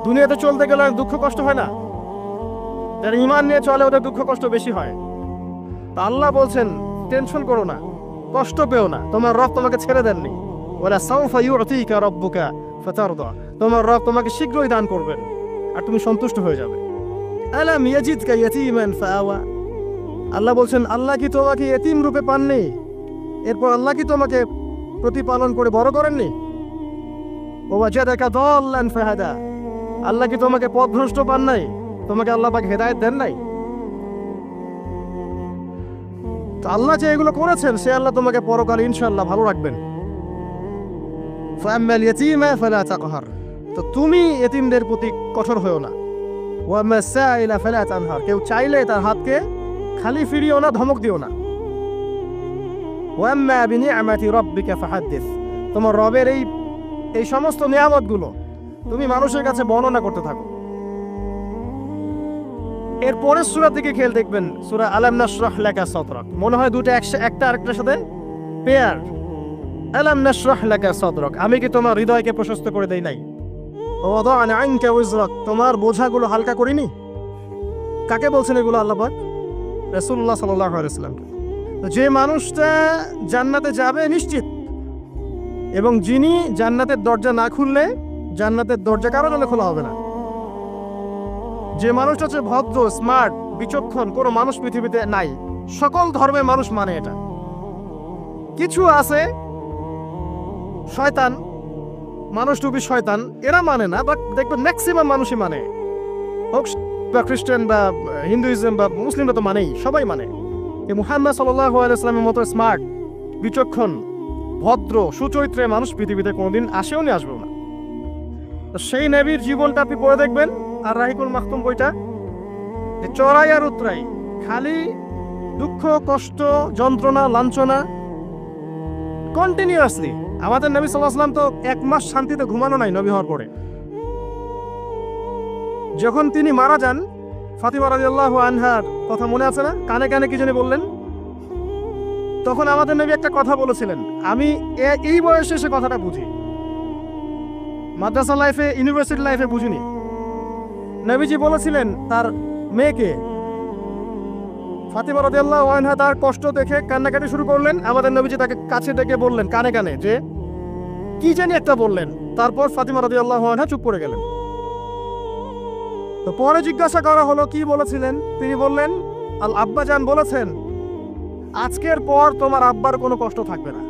দুনিয়াতে চলতে গেলে দুঃখ কষ্ট হয় না? যারা ঈমান নিয়ে চলে ওদের দুঃখ কষ্ট বেশি হয়। তা আল্লাহ বলছেন টেনশন করো না, কষ্ট পেও না, তোমার রব তোমাকে ছেড়ে দেননি। ওয়ালা সাউফা ইউতিকা রাব্বুকা ফাতারদা, তোমার রব তোমাকে শীঘ্রই দান করবেন আর তুমি সন্তুষ্ট হয়ে যাবে। আলাম ইয়াজিদকা ইয়াতীমান ফাআওয়া, আল্লাহ বলছেন আল্লাহ কি তোমাকে ইতিম রূপে পাননি? এরপর আল্লাহ কি তোমাকে প্রতিপালন করে বড় করেননি? ওয়াজাদাকা দাল্লান ফাহাদা, আল্লাহ কি তোমাকে পথভ্রষ্ট পান নাই? তোমাকে আল্লাহ পাক হেদায়েত দেন নাই? তো আল্লাহ যে এগুলো করেছেন সে আল্লাহ তোমাকে পরকালে ইনশাআল্লাহ ভালো রাখবেন। ফাআম্মাল ইয়াতীমা ফালা তাকহার, তো তুমি এতিমদের প্রতি কঠোর হয়ো না। ওয়াম্মাস সাইলা ফালা তানহার, কেউ চাইলে তার হাতকে খালি ফিরিও না, ধমক দিও না। ওয়াম্মা বিনিআমাতি রাব্বিকা ফাহাদ্দিস, তোমার রবের এই সমস্ত নিয়ামতগুলো তুমি মানুষের কাছে বর্ণনা করতে থাকো। এর পরের সূরা থেকে খেয়াল দেখবেন, সূরা আলাম নাশরাহ লাকা সাদরাক, মনে হয় দুটো একটা আরেকটার সাথে পেয়ার। আলাম নাশরাহ লাকা সাদরাক, আমি কি তোমার হৃদয়কে প্রশস্ত করে দেই নাই? ওয়াদা'না আনকা ওয়িজরাক, তোমার বোঝাগুলো হালকা করিনি? কাকে বলছেন এগুলো আল্লাহ পাক? রাসূলুল্লাহ সাল্লাল্লাহু আলাইহি ওয়াসাল্লাম। যে মানুষটা জান্নাতে যাবে নিশ্চিত, এবং যিনি জান্নাতের দরজা না খুললে জান্নাতের দরজা কারো জন্য খোলা হবে না। যে মানুষটা হচ্ছে ভদ্র, স্মার্ট, বিচক্ষণ, কোনো মানুষ পৃথিবীতে নাই। সকল ধর্মের মানুষ মানে এটা। কিছু আছে শয়তান, মানুষ টুপি শয়তান, এরা মানে না, বাট দেখবেন ম্যাক্সিমাম মানুষই মানে, হোক বা খ্রিস্টান বা হিন্দুইজম বা মুসলিমরা তো মানেই, সবাই মানে। মুহাম্মদ সাল্লাল্লাহু আলাইহি ওয়াসাল্লামের মতো স্মার্ট, বিচক্ষণ, ভদ্র, সুচরিত্রের মানুষ পৃথিবীতে কোনোদিন আসেও নি, আসবেও না। তো সেই নবীর জীবনটা আপনি পড়ে দেখবেন, আর রাহিকুল মাখতুম বইটা, চড়াই আর উতরাই, খালি দুঃখ, কষ্ট, যন্ত্রণা, লাঞ্ছনা, কন্টিনিউয়াসলি। আমাদের নবী সাল্লাল্লাহু আলাইহি ওয়াসাল্লাম তো 1 মাস শান্তিতে ঘুমানো নাই নবী হওয়ার পরে। যখন তিনি মারা যান, ফাতিমা রাদিয়াল্লাহু আনহার কথা মনে আছে না? কানে কানে কি জানি বললেন। তখন আমাদের নবী একটা কথা বলেছিলেন, আমি এই বয়সে এসে কথাটা বুঝি, মাদ্রাসা লাইফে, ইউনিভার্সিটি লাইফে বুঝিনি। নবীজি বলেছিলেন তার মেয়েকে, ফাতিমা রাদিয়াল্লাহু আনহা তার কষ্ট দেখে কান্নাকাটি শুরু করলেন। আমাদের নবীজি তাকে কাছে ডেকে বললেন কানে কানে যে কি জানি একটা বললেন। তারপর ফাতিমা রাদিয়াল্লাহু আনহা চুপ করে গেলেন। তো পরে জিজ্ঞাসা করা হলো কি বলেছিলেন? তিনি বললেন, আল আব্বাজান বলেছেন আজকের পর তোমার আব্বার কোনো কষ্ট থাকবে না,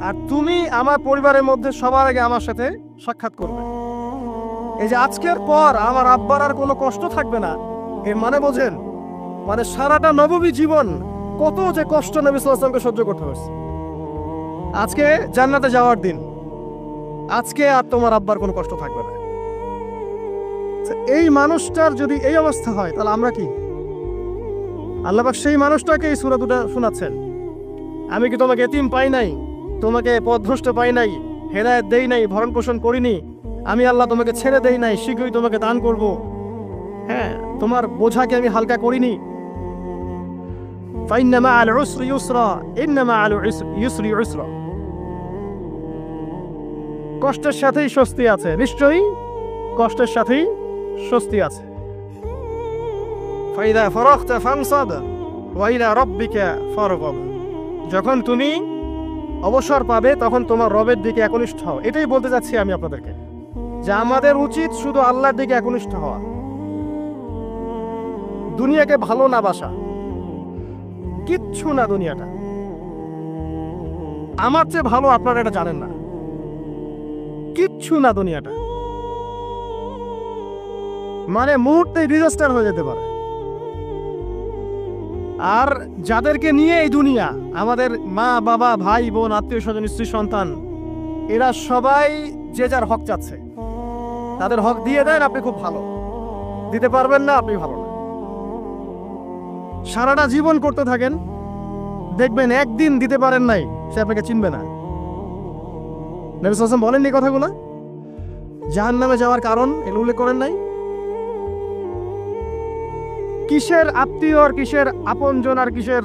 আর তুমি আমার পরিবারের মধ্যে সবার আগে আমার সাথে সাক্ষাৎ করবে। এই যে আজকের পর আমার আব্বার আর কোনো কষ্ট থাকবে না, এর মানে বোঝেন, মানে সারাটা নববী জীবন কত যে কষ্ট নবী সাল্লাল্লাহু আলাইহি ওয়াসাল্লামকে সহ্য করতে হয়েছে। আজকে জান্নাতে যাওয়ার দিন, আজকে আর তোমার আব্বার কোনো কষ্ট থাকবে না। এই মানুষটার যদি এই অবস্থা হয় তাহলে আমরা কি? আল্লাহ পাক সেই মানুষটাকে এই সূরা দুটো শোনাচ্ছেন, আমি কি তোমাকে এতিম পাই নাই, তোমাকে পথভ্রষ্ট পাই নাই, হেদায়েত দেই নাই, ভরণ পোষণ করিনি, আমি আল্লাহ তোমাকে ছেড়ে দেই নাই, শীঘ্রই তোমাকে দান করব, হ্যাঁ, তোমার বোঝাকে আমি হালকা করিনি। ফাইন্না মাআল উসরি ইউসরা, ইন্না মাআল ইউসরি ইউসরা, কষ্টের সাথেই স্বস্তি আছে, নিশ্চয়ই কষ্টের সাথেই স্বস্তি আছে। ফাইদা ফারাগতা ফানসাব ওয়া ইলা রাব্বিকা ফারগাব, যখন তুমি অবসর পাবে তখন তোমার রবের দিকে একনিষ্ঠ হও। এটাই বলতে চাচ্ছি আমি আপনাদেরকে, যে আমাদের উচিত শুধু আল্লাহর দিকে একনিষ্ঠ হওয়া, দুনিয়াকে ভালো না বাসা, কিচ্ছু না দুনিয়াটা। আমার চেয়ে ভালো আপনারা এটা জানেন না, কিচ্ছু না দুনিয়াটা, মানে মুহূর্তে ডিজাস্টার হয়ে যেতে পারে। আর যাদেরকে নিয়ে এই দুনিয়া, আমাদের মা বাবা, ভাই বোন, আত্মীয় স্বজন, স্ত্রী সন্তান, এরা সবাই যে যার হক চাচ্ছে, তাদের হক দিয়ে দেন, আপনি খুব ভালো, দিতে পারবেন না আপনি ভালো না। সারাটা জীবন করতে থাকেন, দেখবেন একদিন দিতে পারেন নাই, সে আপনাকে চিনবে না। নবী সাল্লাল্লাহু আলাইহি ওয়াসাল্লাম বলেননি কথাগুলো? জাহান্নামে যাওয়ার কারণ এগুলো উল্লেখ করেন নাই? কিসের আত্মীয় আর কিসের আপনজন আর কিসের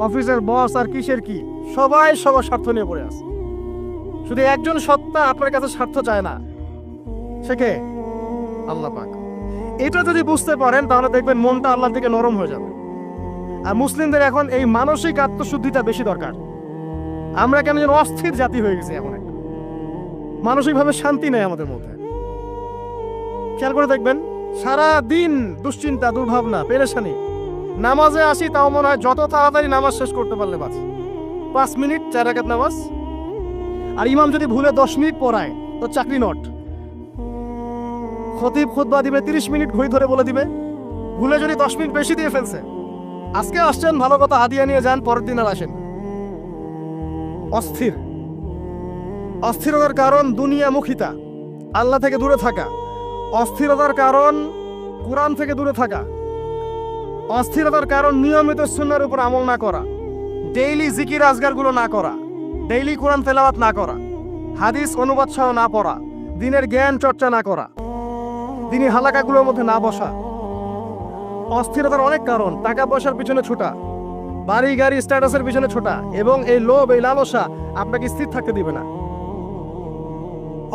অফিসের বস আর কিসের কি, সবাই সবার স্বার্থ নিয়ে পড়ে আছে। শুধু একজন সত্তা আপনার কাছে স্বার্থ চায় না, সে কে? আল্লাহ পাক। এটা যদি বুঝতে পারেন তাহলে দেখবেন মনটা আল্লাহ থেকে নরম হয়ে যাবে। আর মুসলিমদের এখন এই মানসিক আত্মশুদ্ধিটা বেশি দরকার। আমরা কেন যেন অস্থির জাতি হয়ে গেছি, এমন একটা মানসিকভাবে শান্তি নেই আমাদের মধ্যে। খেয়াল করে দেখবেন সারা দিন দুশ্চিন্তা, দুর্ভাবনা, পেরেশানি। নামাজে আসি তাও মনে হয় যত তাড়াতাড়ি নামাজ শেষ করতে পারলে বাস। 5 মিনিট 4 রাকাত নামাজ, আর ইমাম যদি ভুলে 10 মিনিট পড়ায় তো চাকরি নট। খতিব খুতবা দিবে 30 মিনিট ঘড়ি ধরে বলে দিবে, ভুলে যদি 10 মিনিট বেশি দিয়ে ফেলছে। আজকে আসছেন ভালো কথা, হাদিয়া নিয়ে যান, পরের দিন আর আসেন। অস্থির। অস্থিরতার কারণ দুনিয়ামুখিতা, আল্লাহ থেকে দূরে থাকা। অস্থিরতার কারণ কোরআন থেকে দূরে থাকা। অস্থিরতার কারণ নিয়মিত সুন্নাহর উপর আমল না করা, ডেইলি জিকির আজগারগুলো না করা, ডেইলি কোরআন তেলাওয়াত না করা, হাদিস অনুবাদ সহ না পড়া, দিনের জ্ঞান চর্চা না করা, দিনী হালাকাগুলোর মধ্যে না বসা। অস্থিরতার অনেক কারণ, টাকা পয়সার পিছনে ছোটা, বাড়ি গাড়ি স্ট্যাটাসের পিছনে ছোটা, এবং এই লোভ, এই লালসা আপনাকে স্থির থাকতে দিবে না।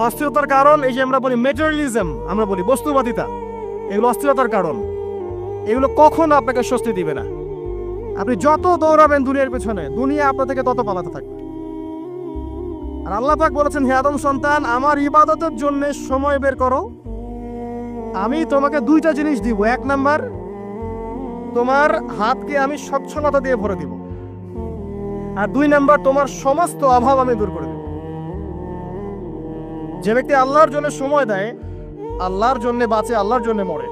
অস্থিরতার কারণ এই যে আমরা বলি মেটেরিয়ালিজম, আমরা বলি বস্তুবাদিতা, এগুলো অস্থিরতার কারণ। এগুলো কখনো আপনাকে স্বস্তি দিবে না। আপনি যত দৌড়াবেন দুনিয়ার পেছনে, দুনিয়া আপনার থেকে তত পালাতে থাকবে। আর আল্লাহ পাক বলেছেন, হে আদম সন্তান, আমার ইবাদতের জন্য সময় বের করো, আমি তোমাকে 2টা জিনিস দিব। 1 নাম্বার, তোমার হাতকে আমি সচ্ছলতা দিয়ে ভরে দিব, আর 2 নাম্বার, তোমার সমস্ত অভাব আমি দূর করে দেব। যে ব্যক্তি আল্লাহর জন্য সময় দেয়, আল্লাহর জন্য বাঁচে, আল্লাহর জন্য মরে,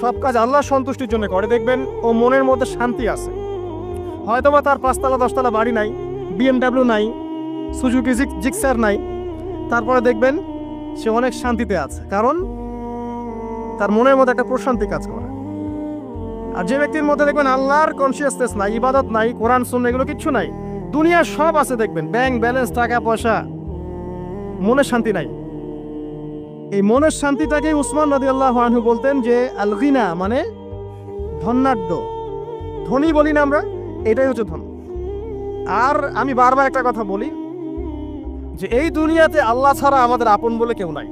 সব কাজ আল্লাহর সন্তুষ্টির জন্য করে, দেখবেন ও মনের মধ্যে শান্তি আছে। হয়তোবা তার 5 তলা 10 তলা বাড়ি নাই, BMW নাই, সুজুকি জিক্সার নাই, তারপরে দেখবেন সে অনেক শান্তিতে আছে, কারণ তার মনের মধ্যে একটা প্রশান্তি কাজ করে। আর যে ব্যক্তির মধ্যে দেখবেন আল্লাহর কনসিয়াসনেস নাই, ইবাদত নাই, কোরআন সুন্নাহ এগুলো কিচ্ছু নাই, দুনিয়ার সব আছে, দেখবেন ব্যাংক ব্যালেন্স, টাকা পয়সা, মনে শান্তি নাই। এই মনের শান্তিটাকে উসমান রাদিয়াল্লাহু আনহু বলতেন যে আল গিনা, মানে ধনাঢ্য, ধনী বলি না আমরা, এটাই হচ্ছে ধন। আর আমি বারবার একটা কথা বলি যে এই দুনিয়াতে আল্লাহ ছাড়া আমাদের আপন বলে কেউ নাই।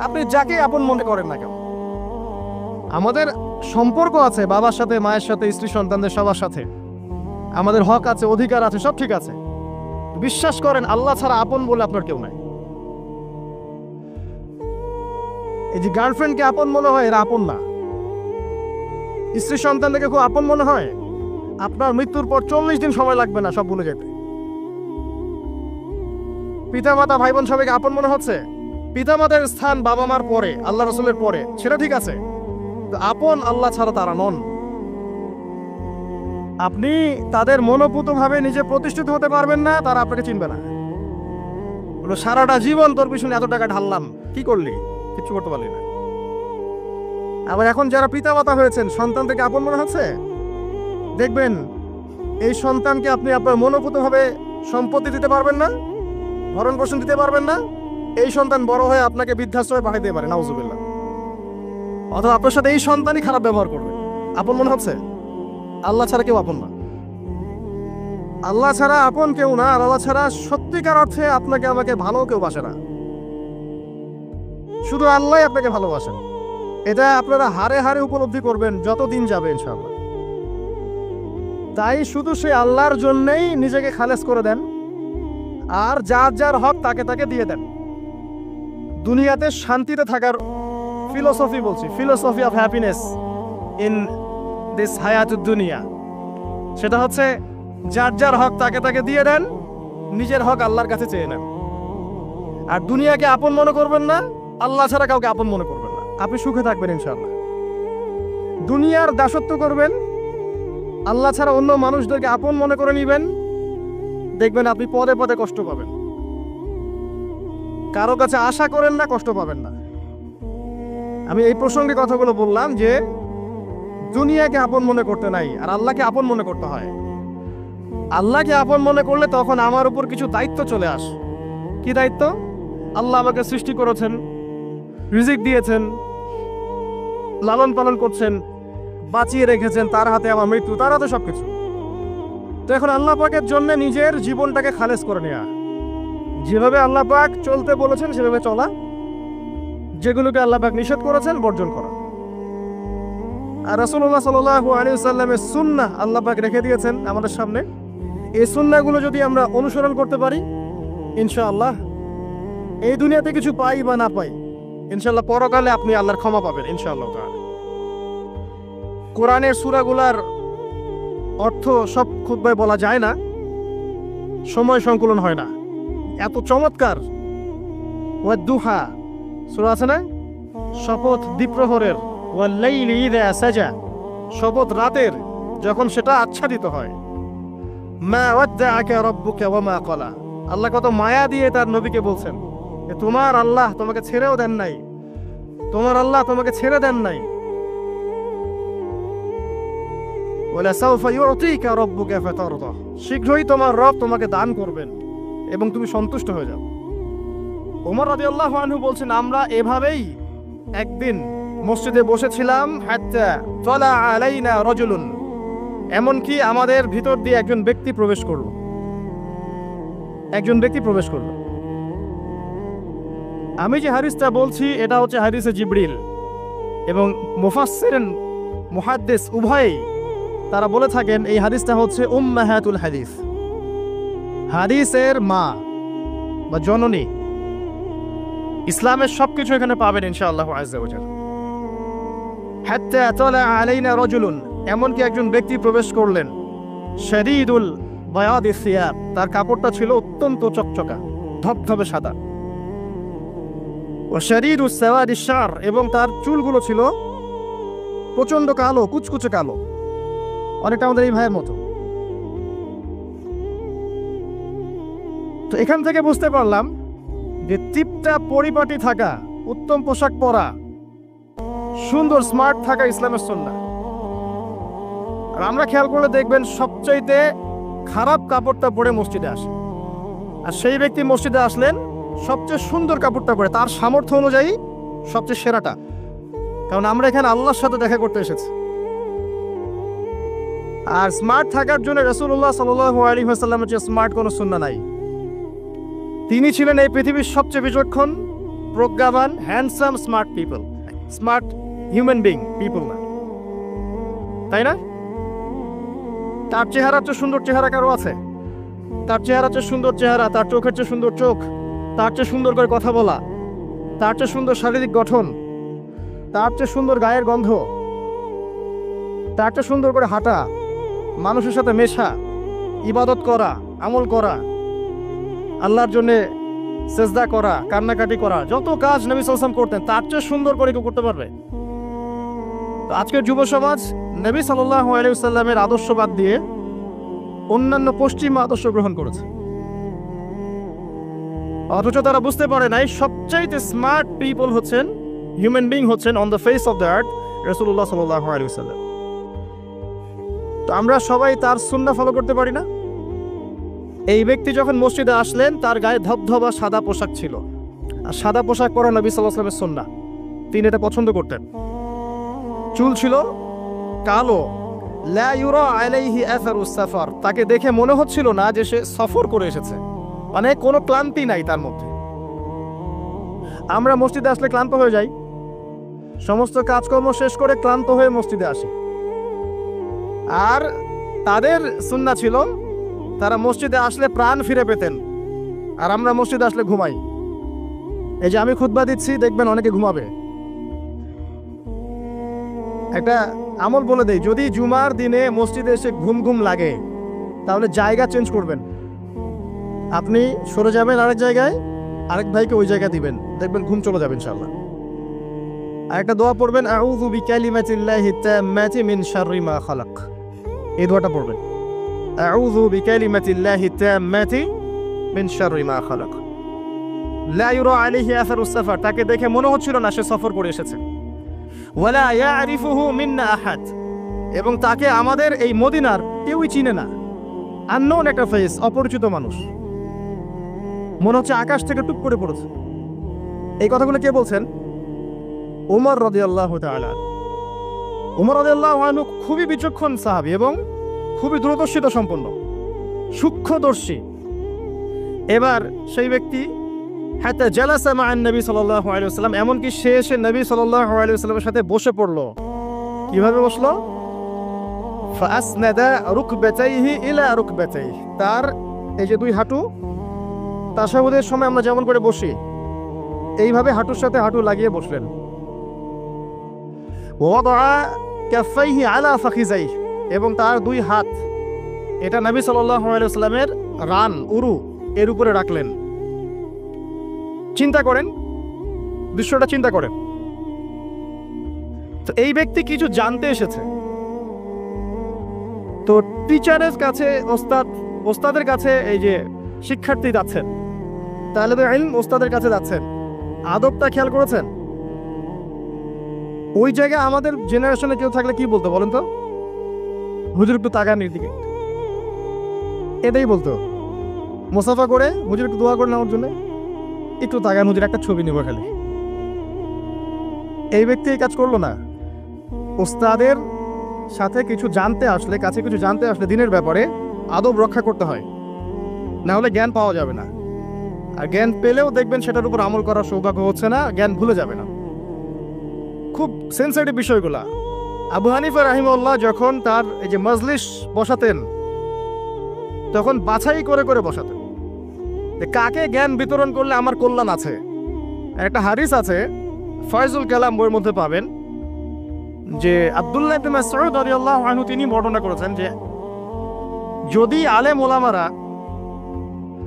আপনি যাকে আপন মনে করেন না কেন, আমাদের সম্পর্ক আছে বাবার সাথে, মায়ের সাথে, স্ত্রী সন্তানদের সবার সাথে, আমাদের হক আছে, অধিকার আছে, সব ঠিক আছে। বিশ্বাস করেন আল্লাহ ছাড়া আপন বলে আপনার কেউ নাই। এই যে গার্লফ্রেন্ডকে আপন মনে হয়, এরা আপন না। স্ত্রী সন্তানদেরকে খুব আপন মনে হয়, আপনার মৃত্যুর পর 40 দিন সময় লাগবে না সব ভুলে যেতে। পিতা মাতা ভাই বোন সবাইকে আপন মনে হচ্ছে, পিতা মাতার স্থান বাবা মার পরে, আল্লাহ রসুলের পরে, সেটা ঠিক আছে, আপন আল্লাহ ছাড়া তারা নন। আপনি তাদের মনোপুতভাবে নিজে প্রতিষ্ঠিত হতে পারবেন না, তারা আপনাকে চিনবে না। বলো সারাটা জীবন তোর পিছনে এত টাকা ঢাললাম, কি করলি? কিছু করতে পারলি না। আবার এখন যারা পিতা মাতা হয়েছেন, সন্তান থেকে আপন মনে হচ্ছে, দেখবেন এই সন্তানকে আপনি আপনার মনোপুতভাবে সম্পত্তি দিতে পারবেন না, ভরণ পোষণ দিতে পারবেন না, এই সন্তান বড় হয়ে আপনাকে বৃদ্ধাশ্রমে পাঠিয়ে দিতে পারে, নাউজুবিল্লাহ। অথবা আপনার সাথে এই সন্তানই খারাপ ব্যবহার করবে, আপন মনে হচ্ছে। আল্লাহ ছাড়া কেউ আপন না, আল্লাহ ছাড়া আপন কেউ না। আর আল্লাহ ছাড়া সত্যিকার অর্থে আপনাকে আমাকে ভালো কেউ বাসে না, শুধু আল্লাহ আপনাকে ভালোবাসেন। এটা আপনারা হারে হারে উপলব্ধি করবেন যত দিন যাবে ইনশাআল্লাহ। তাই শুধু সে আল্লাহর জন্যই নিজেকে খালেস করে দেন, আর যার যার হক তাকে তাকে দিয়ে দেন। দুনিয়াতে শান্তিতে থাকার ফিলোসফি বলছি, philosophy of happiness in this হায়াতুদ দুনিয়া, সেটা হচ্ছে যার যার হক তাকে তাকে দিয়ে দেন, নিজের হক আল্লাহর কাছে চেয়ে নেন। আর দুনিয়াকে আপন মনে করবেন না, আল্লাহ ছাড়া কাউকে আপন মনে করবেন না, আপনি সুখে থাকবেন ইনশাআল্লাহ। দুনিয়ার দাসত্ব করবেন, আল্লাহ ছাড়া অন্য মানুষদেরকে আপন মনে করে নেবেন, দেখবেন আপনি পদে পদে কষ্ট পাবেন। কারো কাছে আশা করেন না, কষ্ট পাবেন না। আমি এই প্রসঙ্গে কথাগুলো বললাম যে দুনিয়াকে আপন মনে করতে নাই, আর আল্লাহকে আপন মনে করতে হয়। আল্লাহকে আপন মনে করলে তখন আমার উপর কিছু দায়িত্ব চলে আসে। কি দায়িত্ব? আল্লাহ আমাকে সৃষ্টি করেছেন, রিজিক দিয়েছেন, লালন পালন করছেন, বাঁচিয়ে রেখেছেন, তার হাতে আমার মৃত্যু, তার হাতে সবকিছু। তো এখন আল্লাহ পাকের জন্য নিজের জীবনটাকে খালেস করে নেওয়া, যেভাবে আল্লাহ পাক চলতে বলেছেন সেভাবে চলা, যেগুলোকে আল্লাহ পাক নিষেধ করেছেন বর্জন করা। আর রাসূলুল্লাহ সাল্লাল্লাহু আলাইহি ওয়াসাল্লামের সুন্নাহ আল্লাহ পাক রেখে দিয়েছেন আমাদের সামনে। এই সুন্নাহগুলো যদি আমরা অনুসরণ করতে পারি, ইনশাআল্লাহ এই দুনিয়াতে কিছু পাই বা না পাই, ইনশাআল্লাহ পরকালে আপনি আল্লাহর ক্ষমা পাবেন ইনশাআল্লাহ তাআলা। কোরআনের সূরাগুলার অর্থ সব খুতবায় বলা যায় না, সময় সংকুলন হয় না। এত চমৎকার ওয়াদ-দুহা সূরা আছে না, শপথ দ্বিপ্রহরের, ওয়াল-লাইলি ইযা সাজা, শপথ রাতের যখন সেটা আচ্ছাদিত হয়। মা ওয়াদ্দাআকা রাব্বুকা ওয়া মা ক্বালা, আল্লাহ কত মায়া দিয়ে তার নবীকে বলছেন যে তোমার আল্লাহ তোমাকে ছেড়েও দেন নাই, তোমার আল্লাহ তোমাকে ছেড়ে দেন নাই। ওয়ালা সাউফা ইউতিকা রাব্বুকা ফাতারদা, শীঘ্রই তোমার রব তোমাকে দান করবেন এবং তুমি সন্তুষ্ট হয়ে যাও। ওমর রাদিয়াল্লাহু আনহু বলছেন, আমরা এভাবেই একদিন মসজিদে বসেছিলাম, হাত্তা তালা আলাইনা রাজুলুন, এমনকি আমাদের ভিতর দিয়ে একজন ব্যক্তি প্রবেশ করল। আমি যে হাদিসটা বলছি এটা হচ্ছে হাদিসে জিবরিল, এবং মুফাসসিরিন মুহাদ্দিস উভয়ই তারা বলে থাকেন এই হাদিসটা হচ্ছে উম্মাহাতুল হাদিস, হাদিসের মা বা জননী। ইসলামের সবকিছু এখানে পাবেন ইনশাআল্লাহ আযজা ওয়া জাল। হাত্তা তালা আলাইনা রাজুলুন, এমনকি একজন ব্যক্তি প্রবেশ করলেন, শাদীদুল বায়াদিস সিয়াব, তার কাপড়টা ছিল অত্যন্ত চকচকা ধবধবে সাদা, ও শাদীদুস সাওয়াদিস শার, এবং তার চুলগুলো ছিল প্রচন্ড কালো, কুচকুচে কালো, অনেকটা আমাদের এই ভাইয়ের মতো। তো এখান থেকে বুঝতে পারলাম যে টিপটা পরিপাটি থাকা, উত্তম পোশাক পরা, সুন্দর স্মার্ট থাকা ইসলামের সুন্নাহ। আর আমরা খেয়াল করলে দেখবেন সবচাইতে খারাপ কাপড়টা পরে মসজিদে আসে, আর সেই ব্যক্তি মসজিদে আসলেন সবচেয়ে সুন্দর কাপড়টা পরে, তার সামর্থ্য অনুযায়ী সবচেয়ে সেরাটা, কারণ আমরা এখানে আল্লাহর সাথে দেখা করতে এসেছি। আর স্মার্ট থাকার জন্য রাসূলুল্লাহ সাল্লাল্লাহু আলাইহি ওয়াসাল্লামের চেয়ে স্মার্ট কোনো সুন্নাহ নাই। তিনি ছিলেন এই পৃথিবীর সবচেয়ে বিচক্ষণ, প্রজ্ঞাবান, handsome, smart people, smart human being people না, তাই না? তার চেহারার চেয়ে সুন্দর চেহারা কারো আছে? তার চেহারার চেয়ে সুন্দর চেহারা, তার চোখের চেয়ে সুন্দর চোখ, তার চেয়ে সুন্দর করে কথা বলা, তার চেয়ে সুন্দর শারীরিক গঠন, তার চেয়ে সুন্দর গায়ের গন্ধ, তার চেয়ে সুন্দর করে হাঁটা, মানুষের সাথে মেশা, ইবাদত করা, আমল করা, আল্লাহর জন্যে সেজদা করা, কান্নাকাটি করা, যত কাজ নবী সাল্লাল্লাহু আলাইহি ওয়াসাল্লাম করতেন তার চেয়ে সুন্দর করে কেউ করতে পারবে? তো আজকের যুব সমাজ নবী সাল্লাল্লাহু আলাইহি ওয়াসাল্লামের আদর্শ বাদ দিয়ে অন্যান্য পশ্চিমা আদর্শ গ্রহণ করেছে, অথচ তারা বুঝতে পারে নাই সবচাইতে স্মার্ট পিপল হচ্ছেন, হিউম্যান বিং হচ্ছেন on the face of the earth রাসূলুল্লাহ সাল্লাল্লাহু আলাইহি ওয়াসাল্লাম। তো আমরা সবাই তার সুন্নাহ ফলো করতে পারি না? এই ব্যক্তি যখন মসজিদে আসলেন তার গায়ে ধবধবা সাদা পোশাক ছিল, আর সাদা পোশাক পরা নবী সাল্লাল্লাহু আলাইহি ওয়াসাল্লামের সুন্নাহ, তিনি এটা পছন্দ করতেন। চুল ছিল কালো, লা ইউরা আলাইহি আসারুস সাফার, তাকে দেখে মনে হচ্ছিল না যে সে সফর করে এসেছে, মানে কোনো ক্লান্তি নাই তার মধ্যে। আমরা মসজিদে আসলে ক্লান্ত হয়ে যাই, সমস্ত কাজকর্ম শেষ করে ক্লান্ত হয়ে মসজিদে আসি, আর তাদের সুন্নাহ ছিল তারা মসজিদে আসলে প্রাণ ফিরে পেতেন, আর আমরা মসজিদে আসলে ঘুমাই। এই যে আমি খুতবা দিচ্ছি, দেখবেন অনেকে ঘুমাবে। একটা আমল বলে দেই, যদি জুমার দিনে মসজিদে এসে ঘুম ঘুম লাগে তাহলে জায়গা চেঞ্জ করবেন, আপনি সরে যাবেন আরেক জায়গায়, আরেক ভাইকে ওই জায়গা দিবেন, দেখবেন ঘুম চলে যাবে ইনশাআল্লাহ। আর একটা দোয়া পড়বেন, আউযু বিকালিমাতিল্লাহি তাম্মাতি মিন শাররি মা খালাক, এই দোয়াটা পড়বেন, আউযু বিকালিমাতিল্লাহি তাম্মাতি মিন শাররি মা খালাক। লা ইউরা আলাইহি আসারুস সাফার, তাকে দেখে মনে হচ্ছিল না সে সফর করে এসেছে। ওয়ালা ইয়ারিফুহু মিন্না আহাদ, এবং তাকে আমাদের এই মদিনার কেউই চিনে না, আননোন একটা ফেস, অপরিচিত মানুষ, মনে হচ্ছে আকাশ থেকে টুপ করে পড়েছে। এই কথাগুলো কে বলছেন? ওমর রাদিয়াল্লাহু তাআলা। ওমর রাদিয়াল্লাহু আনহু খুবই বিচক্ষণ সাহাবী এবং খুবই দূরদর্শিতা সম্পন্ন, সূক্ষ্মদর্শী। এবার সেই ব্যক্তি হাত্তা জালাসা মা'আন নবী সাল্লাল্লাহু আলাইহি ওয়াসাল্লাম, এমনকি সে এসে নবী সাল্লাল্লাহু আলাইহি ওয়াসাল্লামের সাথে বসে পড়লো। কিভাবে বসলো? ফাআসনাদা রুকবাতাইহি ইলা রুকবাতাইহি, তার এই যে দুই হাঁটু তাশাহুদের সময় আমরা যেমন করে বসি এইভাবে হাঁটুর সাথে হাঁটু লাগিয়ে বসলেন। ওয়াদা কাফাইহি আলা ফাখিজাইহি, এবং তার দুই হাত এটা নবী সাল্লাল্লাহু আলাইহি ওয়াসাল্লামের রান উরু এর উপরে রাখলেন। চিন্তা করেন, দৃশ্যটা চিন্তা করেন। তো এই ব্যক্তি কিছু জানতে এসেছে, তো টিচারের কাছে ওস্তাদের কাছে এই যে শিক্ষার্থী যাচ্ছেন, তালেবে ইলম ওস্তাদের কাছে যাচ্ছেন, আদবটা খেয়াল করেছেন? ওই জায়গায় আমাদের জেনারেশনে কেউ থাকলে কি বলতো বলেন তো? হুজুর একটু তাকান এদিকে, এটাই বলতো। মুসাফা করে হুজুর একটু দোয়া করে নেওয়ার জন্য একটু তাকান, হুজুর একটা ছবি নেব খালি। এই ব্যক্তি এই কাজ করলো না। ওস্তাদের সাথে কিছু জানতে আসলে, কাছে কিছু জানতে আসলে দিনের ব্যাপারে আদব রক্ষা করতে হয়, না হলে জ্ঞান পাওয়া যাবে না। আর জ্ঞান পেলেও দেখবেন সেটার উপর আমল করার সৌভাগ্য হচ্ছে না, জ্ঞান ভুলে যাবে না। খুব সেন্সিটিভ বিষয়গুলা। আবু হানিফা রাহিমাহুল্লাহ যখন তার এই যে মজলিস বসাতেন, তখন বাছাই করে করে বসাতেন যে কাকে জ্ঞান বিতরণ করলে আমার কল্যাণ আছে। একটা হাদিস আছে, ফয়জুল কালাম বইয়ের মধ্যে পাবেন, যে আব্দুল্লাহ ইবনে মাসউদ রাদিয়াল্লাহু আনহু তিনি বর্ণনা করেছেন যে যদি আলেম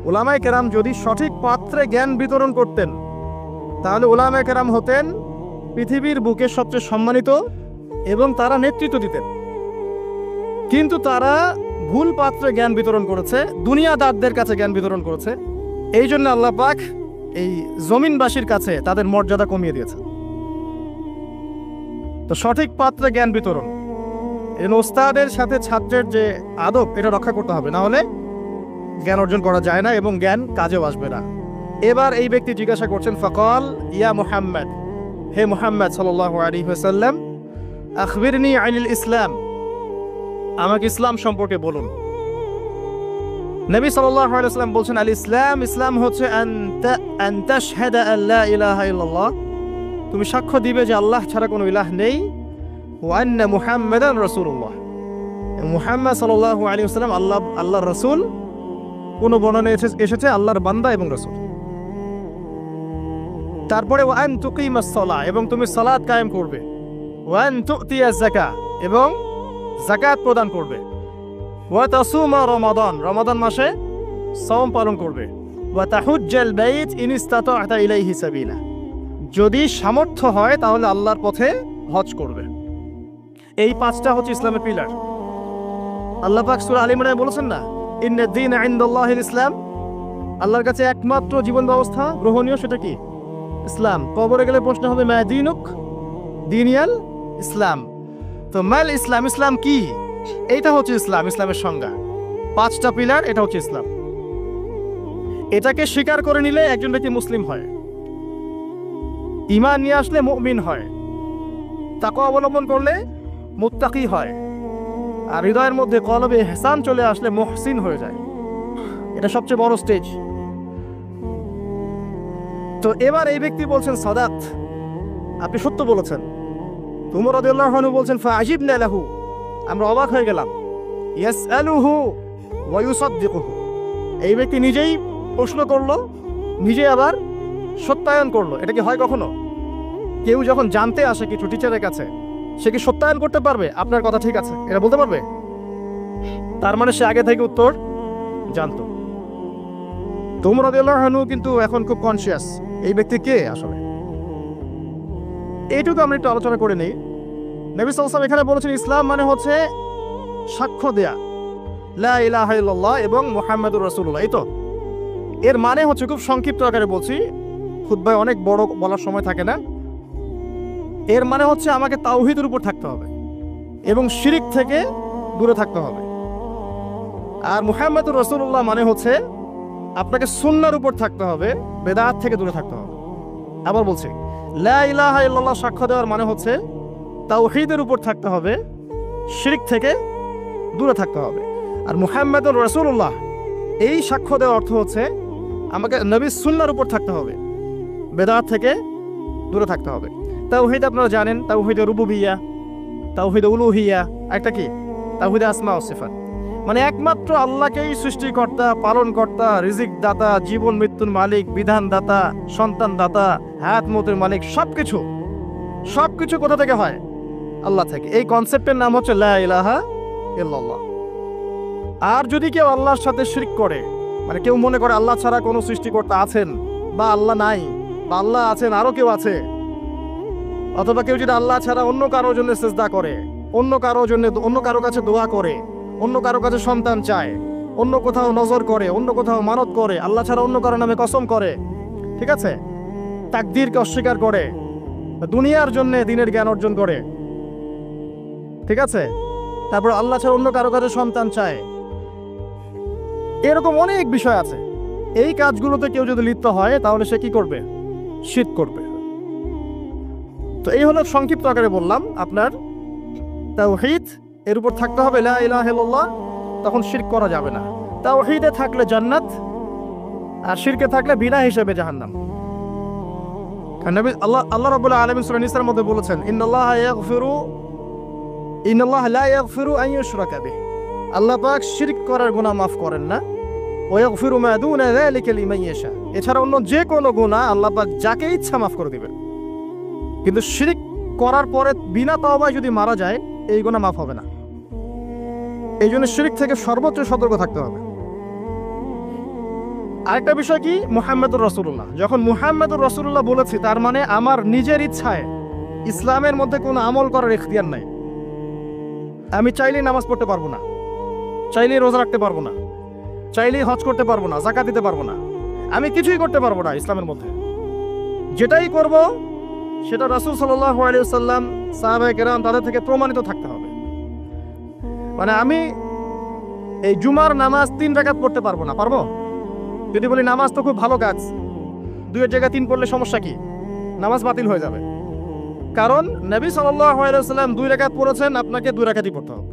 ওলামায়ে কেরাম যদি সঠিক পাত্রে জ্ঞান বিতরণ করতেন, তাহলে ওলামায়ে কেরাম হতেন পৃথিবীর বুকে সবচেয়ে সম্মানিত এবং তারা নেতৃত্ব দিতেন। কিন্তু তারা ভুল পাত্রে জ্ঞান বিতরণ করেছে, দুনিয়াদারদের কাছে জ্ঞান বিতরণ করেছে। এই জন্য আল্লাহ পাক এই জমিনবাসীর কাছে তাদের মর্যাদা কমিয়ে দিয়েছে। তো সঠিক পাত্রে জ্ঞান বিতরণ, এই ওস্তাদের সাথে ছাত্রের যে আদব, এটা রক্ষা করতে হবে, না হলে জ্ঞান অর্জন করা যায় না এবং জ্ঞান কাজেও আসবে না। এবার এই ব্যক্তি জিজ্ঞাসা করছেন, ফাকাল ইয়া মুহাম্মদ, হে মুহাম্মদ সাল্লাল্লাহু আলাইহি ওয়াসাল্লাম, আখবিরনি আনিল ইসলাম, আমাকে ইসলাম সম্পর্কে বলুন। নবী সাল্লাল্লাহু আলাইহি ওয়াসাল্লাম বলছেন, আল ইসলাম, ইসলাম হচ্ছে আন তাশহাদা আন লা ইলাহা ইল্লাল্লাহ, তুমি সাক্ষ্য দিবে যে আল্লাহ ছাড়া কোনো ইলাহ নেই, ওয়া আন্না মুহাম্মাদান রাসূলুল্লাহ, মুহাম্মদ সাল্লাল্লাহু আলাইহি ওয়াসাল্লাম আল্লাহর রাসূল। কোন বর্ণনায় এসেছে আল্লাহর বান্দা এবং রাসূল। তারপরে ওয়া আন তুকিমাস সালাহ, এবং তুমি সালাত কায়েম করবে, ওয়া আন তুতিয়াজ যাকাত, এবং যাকাত প্রদান করবে, ওয়া তাসুমা রমাদান, রমাদান মাসে সাওম পালন করবে, ওয়া তাহুজ্জাল বাইত ইন ইসতাতা'তা ইলাইহি সাবিলা, যদি সামর্থ্য হয় তাহলে আল্লাহর পথে হজ করবে। এই পাঁচটা হচ্ছে ইসলামের পিলার। আল্লাহ পাক সূরা আলে ইমরানে বলেছেন না, ইন্নাদ দীনা ইনদাল্লাহিল ইসলাম, আল্লাহর কাছে একমাত্র জীবন ব্যবস্থা গ্রহণীয় সেটা কি? ইসলাম। কবরে গেলে প্রশ্ন হবে মা দীনুক, দীনিয়াল ইসলাম। তো মাল ইসলাম, ইসলাম কি? এইটা হচ্ছে ইসলাম, ইসলামের সংজ্ঞা। পাঁচটা পিলার, এটা হচ্ছে ইসলাম। এটাকে স্বীকার করে নিলে একজন ব্যক্তি মুসলিম হয়, ঈমান নিয়ে আসলে মুমিন হয়, তাকওয়া অবলম্বন করলে মুত্তাকি হয়, আর হৃদয়ের মধ্যে কলবে ইহসান চলে আসলে মুহসিন হয়ে যায়। এটা সবচেয়ে বড় স্টেজ। তো এবার এই ব্যক্তি বলছেন, সাদাত, আপনি সত্য বলেছেন। উমর রাদিয়াল্লাহু আনহু বলছেন, ফাআজিবনা লাহু, আমরা অবাক হয়ে গেলাম। ইয়াসআলুহু ওয়া ইউসাদ্দিকুহু, এই ব্যক্তি নিজেই প্রশ্ন করলো, নিজে আবার সত্যায়ন করলো। এটা কি হয় কখনো? কেউ যখন জানতে আসে কিছু টিচারের কাছে, সে কি সত্যায়ন করতে পারবে আপনার কথা ঠিক আছে এটা বলতে পারবে? তার মানে সে আগে থেকে উত্তর জানতো। উমর রাদিয়াল্লাহু আনহু কিন্তু এখন খুব কনসিয়াস এই ব্যক্তি কে আসলে। এইটুকু আমরা একটু আলোচনা করে নেই। নবী সাল্লাল্লাহু আলাইহি ওয়াসাল্লাম এখানে বলেছেন ইসলাম মানে হচ্ছে সাক্ষ্য দেয়া লা ইলাহা ইল্লাল্লাহ এবং মুহাম্মাদুর রাসূলুল্লাহ। এই তো এর মানে হচ্ছে, খুব সংক্ষিপ্ত আকারে বলছি, খুতবায় অনেক বড় বলার সময় থাকে না। এর মানে হচ্ছে আমাকে তাওহীদের উপর থাকতে হবে এবং শিরিক থেকে দূরে থাকতে হবে। আর মুহাম্মাদুর রাসূলুল্লাহ মানে হচ্ছে আপনাকে সুন্নাহর উপর থাকতে হবে, বেদাত থেকে দূরে থাকতে হবে। আবার বলছি, লা ইলাহা ইল্লাল্লাহ সাক্ষ্য দেওয়ার মানে হচ্ছে তাওহীদের উপর থাকতে হবে, শিরিক থেকে দূরে থাকতে হবে। আর মুহাম্মাদুর রাসূলুল্লাহ এই সাক্ষ্য দেওয়ার অর্থ হচ্ছে আমাকে নবীর সুন্নাহর উপর থাকতে হবে, বেদাত থেকে দূরে থাকতে হবে। তাওহীদ আপনারা জানেন, তাওহীদে রুবুবিয়্যা, তাওহীদে উলুহিয়্যা, একটা কি তাওহীদে আসমা ও সিফাত, মানে একমাত্র আল্লাহকেই সৃষ্টিকর্তা, পালনকর্তা, রিজিক দাতা, জীবন মৃত্যুর মালিক, বিধান দাতা, সন্তান দাতা, হায়াত মতের মালিক, সবকিছু কোথা থেকে হয়? আল্লাহ থেকে। এই কনসেপ্টের নাম হচ্ছে লা ইলাহা ইল্লাল্লাহ। আর যদি কেউ আল্লাহর সাথে শিরক করে, মানে কেউ মনে করে আল্লাহ ছাড়া কোনো সৃষ্টিকর্তা আছেন, বা আল্লাহ নাই, বা আল্লাহ আছেন আরো কেউ আছে, অথবা কেউ যদি আল্লাহ ছাড়া অন্য কারোর জন্য সিজদা করে, অন্য কারো কাছে দোয়া করে, অন্য কারো কাছে সন্তান চায়, অন্য কোথাও নজর করে, অন্য কোথাও মানত করে, আল্লাহ ছাড়া অন্য কারো নামে কসম করে, ঠিক আছে, তাকদীরকে অস্বীকার করে, দুনিয়ার জন্য দিনের জ্ঞান অর্জন করে, ঠিক আছে, তারপর আল্লাহ ছাড়া অন্য কারো কাছে সন্তান চায়, এরকম অনেক বিষয় আছে। এই কাজগুলোতে কেউ যদি লিপ্ত হয় তাহলে সে কি করবে? শিরক করবে। তো এই হলো সংক্ষিপ্ত আকারে বললাম আপনার তাওহীদ, এর উপর থাকতে হবে লা ইলাহা ইল্লাল্লাহ, তখন শিরক করা যাবে না। তাওহীদে থাকলে জান্নাত, আর শিরকে থাকলে বিনা হিসেবে জাহান্নাম। কারণ আল্লাহ রাব্বুল আলামিন সূরা নিসার মধ্যে বলেছেন, ইন্নাল্লাহা লা ইয়াগফিরু আন ইউশরাকা বিহি, আল্লাহ পাক শিরক করার গুনাহ মাফ করেন না, ওয়া ইয়াগফিরু মা দুনা যালিকা লিমান ইয়াশা, এছাড়া অন্য যে কোনো গুনাহ আল্লাহ পাক যাকে ইচ্ছা মাফ করে দিবেন। কিন্তু শিরক করার পরে বিনা তওবায় যদি মারা যায়, এই গুনাহ মাফ হবে না। এই জন্য শিরক থেকে সর্বোচ্চ সতর্ক থাকতে হবে। আরেকটা বিষয় কি, মুহাম্মদুর রাসূলুল্লাহ, যখন মুহাম্মদুর রাসূলুল্লাহ বলেছি, তার মানে আমার নিজের ইচ্ছায় ইসলামের মধ্যে কোনো আমল করার ইখতিয়ার নাই। আমি চাইলেই নামাজ পড়তে পারবো না, চাইলেই রোজা রাখতে পারবো না, চাইলেই হজ করতে পারবো না, যাকাত দিতে পারবো না, আমি কিছুই করতে পারবো না ইসলামের মধ্যে। যেটাই করব সেটা রাসূল সাল্লাল্লাহু আলাইহি ওয়াসাল্লাম, সাহাবায়ে কেরাম তাদের থেকে প্রমাণিত থাকতে হবে। মানে আমি এই জুমার নামাজ 3 রাকাত পড়তে পারবো না, পারবো? যদি বলি নামাজ তো খুব ভালো কাজ, 2-এর জায়গায় 3 পড়লে সমস্যা কি? নামাজ বাতিল হয়ে যাবে। কারণ নবী সাল্লাল্লাহু আলাইহি ওয়াসাল্লাম 2 রাকাত পড়েছেন, আপনাকে 2 রাকাতই পড়তে হবে।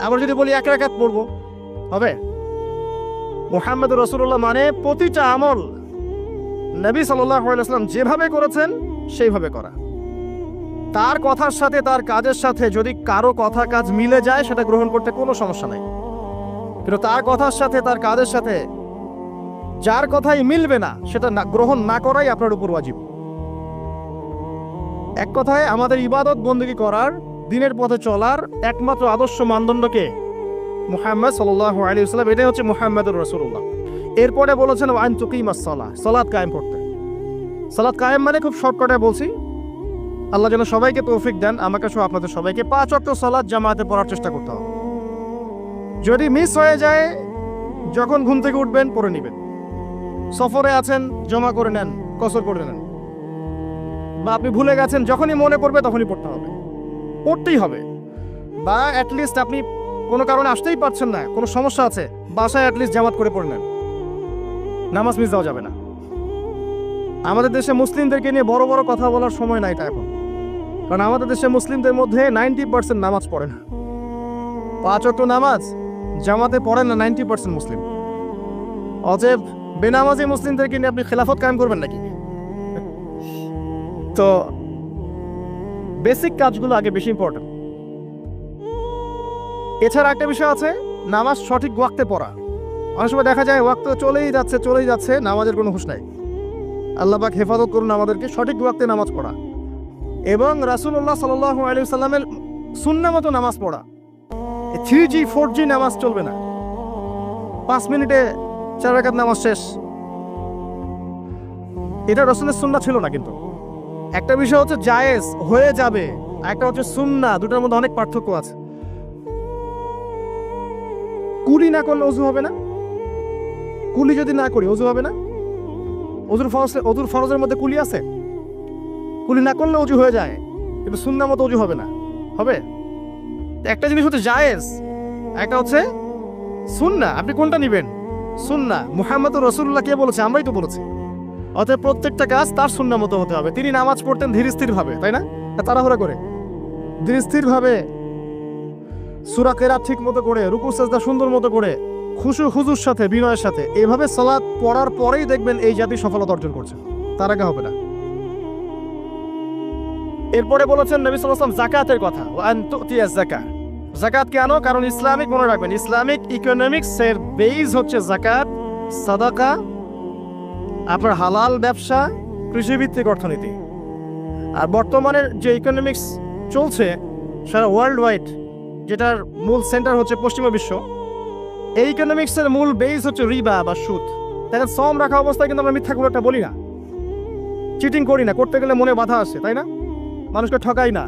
আবার যদি বলি 1 রাকাত পড়বো, হবে? মুহাম্মদুর রাসূলুল্লাহ মানে প্রতিটা আমল নবী সাল্লাল্লাহু আলাইহি ওয়াসাল্লাম যেভাবে করেছেন সেইভাবে করা। তার কথার সাথে তার কাজের সাথে যদি কারো কথা কাজ মিলে যায়, সেটা গ্রহণ করতে কোনো সমস্যা নাই। কিন্তু তার কথার সাথে তার কাজের সাথে যার কথাই মিলবে না, সেটা গ্রহণ না করাই আপনার উপর ওয়াজিব। এক কথায় আমাদের ইবাদত বন্দেগী করার, দিনের পথে চলার একমাত্র আদর্শ মানদণ্ডকে মুহাম্মদ সাল্লাল্লাহু আলাইহি ওয়াসাল্লাম, এটাই হচ্ছে মুহাম্মদুর রাসূলুল্লাহ। এরপরে বলেছেন ওয়া আন তুকিমাস সালাহ, সালাত কায়েম করতে। সালাত কায়েম মানে খুব শর্টকাটে বলছি, আল্লাহ যেন সবাইকে তৌফিক দেন, আমাকে সহ আপনাদের সবাইকে 5 ওয়াক্ত সালাত জামাতে পড়ার চেষ্টা করতে হবে। যদি মিস হয়ে যায়, যখন ঘুম থেকে উঠবেন পড়ে নেবেন। সফরে আছেন, জমা করে নেন, কসর করে নেন। বা আপনি ভুলে গেছেন, যখনই মনে পড়বে তখনই পড়তে হবে, পড়তেই হবে। বা অ্যাটলিস্ট আপনি কোনো কারণে আসতেই পারছেন না, কোনো সমস্যা আছে, বাসায় অ্যাটলিস্ট জামাত করে পড়ে নেন, নামাজ মিস দেওয়া যাবে না। আমাদের দেশে মুসলিমদেরকে নিয়ে বড় বড় কথা বলার সময় নাই এখন, কারণ আমাদের দেশে মুসলিমদের মধ্যে 90% নামাজ পড়ে না। 5 ওয়াক্ত নামাজ জামাতে পড়েন না 90% মুসলিম। অতএব বেনামাজি মুসলিমদেরকে নিয়ে আপনি খেলাফত কায়েম করবেন নাকি? তো বেসিক কাজগুলো আগে বেশি ইম্পর্টেন্ট। এছাড়া একটা বিষয় আছে, নামাজ সঠিক ওয়াক্তে পড়া। অনেক সময় দেখা যায় ওয়াক্ত চলেই যাচ্ছে, নামাজের কোনো হুঁশ নাই। আল্লাহ পাক হেফাজত করুন আমাদেরকে, সঠিক ওয়াক্তে নামাজ পড়া এবং রাসূলুল্লাহ সাল্লাল্লাহু আলাইহি ওয়াসাল্লামের সুন্নাহ মতো নামাজ পড়া। 3G 4G নামাজ চলবে না। 5 মিনিটে 4 রাকাত নামাজ শেষ, এটা রাসূলের সুন্নাহ ছিল না। কিন্তু একটা বিষয় হচ্ছে জায়েজ হয়ে যাবে, একটা হচ্ছে সুন্নাহ, দুটার মধ্যে অনেক পার্থক্য আছে। কুলি না করলে ওযু হবে না, কুলি যদি না করি ওযু হবে না। ওযুর ফরজের মধ্যে কুলি আছে, কুলি না করলে ওযু হয়ে যায়, কিন্তু সুন্নাহ মতো ওযু হবে না। হবে? একটা জিনিস হচ্ছে জায়েজ, একটা হচ্ছে সুন্নাহ। আপনি কোনটা নেবেন? সুন্নাহ। মুহাম্মদুর রাসূলুল্লাহ কে বলেছে? আমরাই তো বলেছি। অতএব প্রত্যেকটা কাজ তার সুন্নাহ মতো হতে হবে। তিনি নামাজ পড়তেন ধীর স্থির ভাবে, তাই না? তাড়াহুড়া করে ধীর স্থির ভাবে, সূরা কেরাত ঠিক মতো করে, রুকু সাজদা সুন্দর মতো করে, খুশু হুজুর সাথে, বিনয়ের সাথে এভাবে সালাত পড়ার পরেই দেখবেন এই জাতি সফলতা অর্জন করছে, তার আগে হবে না। এরপরে বলেছেন নবী সাল্লাল্লাহু আলাইহি ওয়াসাল্লাম জাকাতের কথা, ওয়া আন তুতিয়াজ যাকাত। জাকাত কেন? কারণ ইসলামিক, মনে রাখবেন, ইসলামিক ইকোনমিক্স এর বেস হচ্ছে জাকাত, সাদাকা, আপনার হালাল ব্যবসা, কৃষিভিত্তিক অর্থনীতি। আর বর্তমানের যে ইকোনমিক্স চলছে সারা ওয়ার্ল্ড ওয়াইড, যেটার মূল সেন্টার হচ্ছে পশ্চিমা বিশ্ব, এই ইকোনমিক্সের মূল বেস হচ্ছে রিবা বা সুদ। দেখেন, শ্রম রাখা অবস্থায় কিন্তু আমরা মিথ্যা কোনো একটা বলি না, চিটিং করি না, করতে গেলে মনে বাধা আসে, তাই না? মানুষকে ঠকাই না।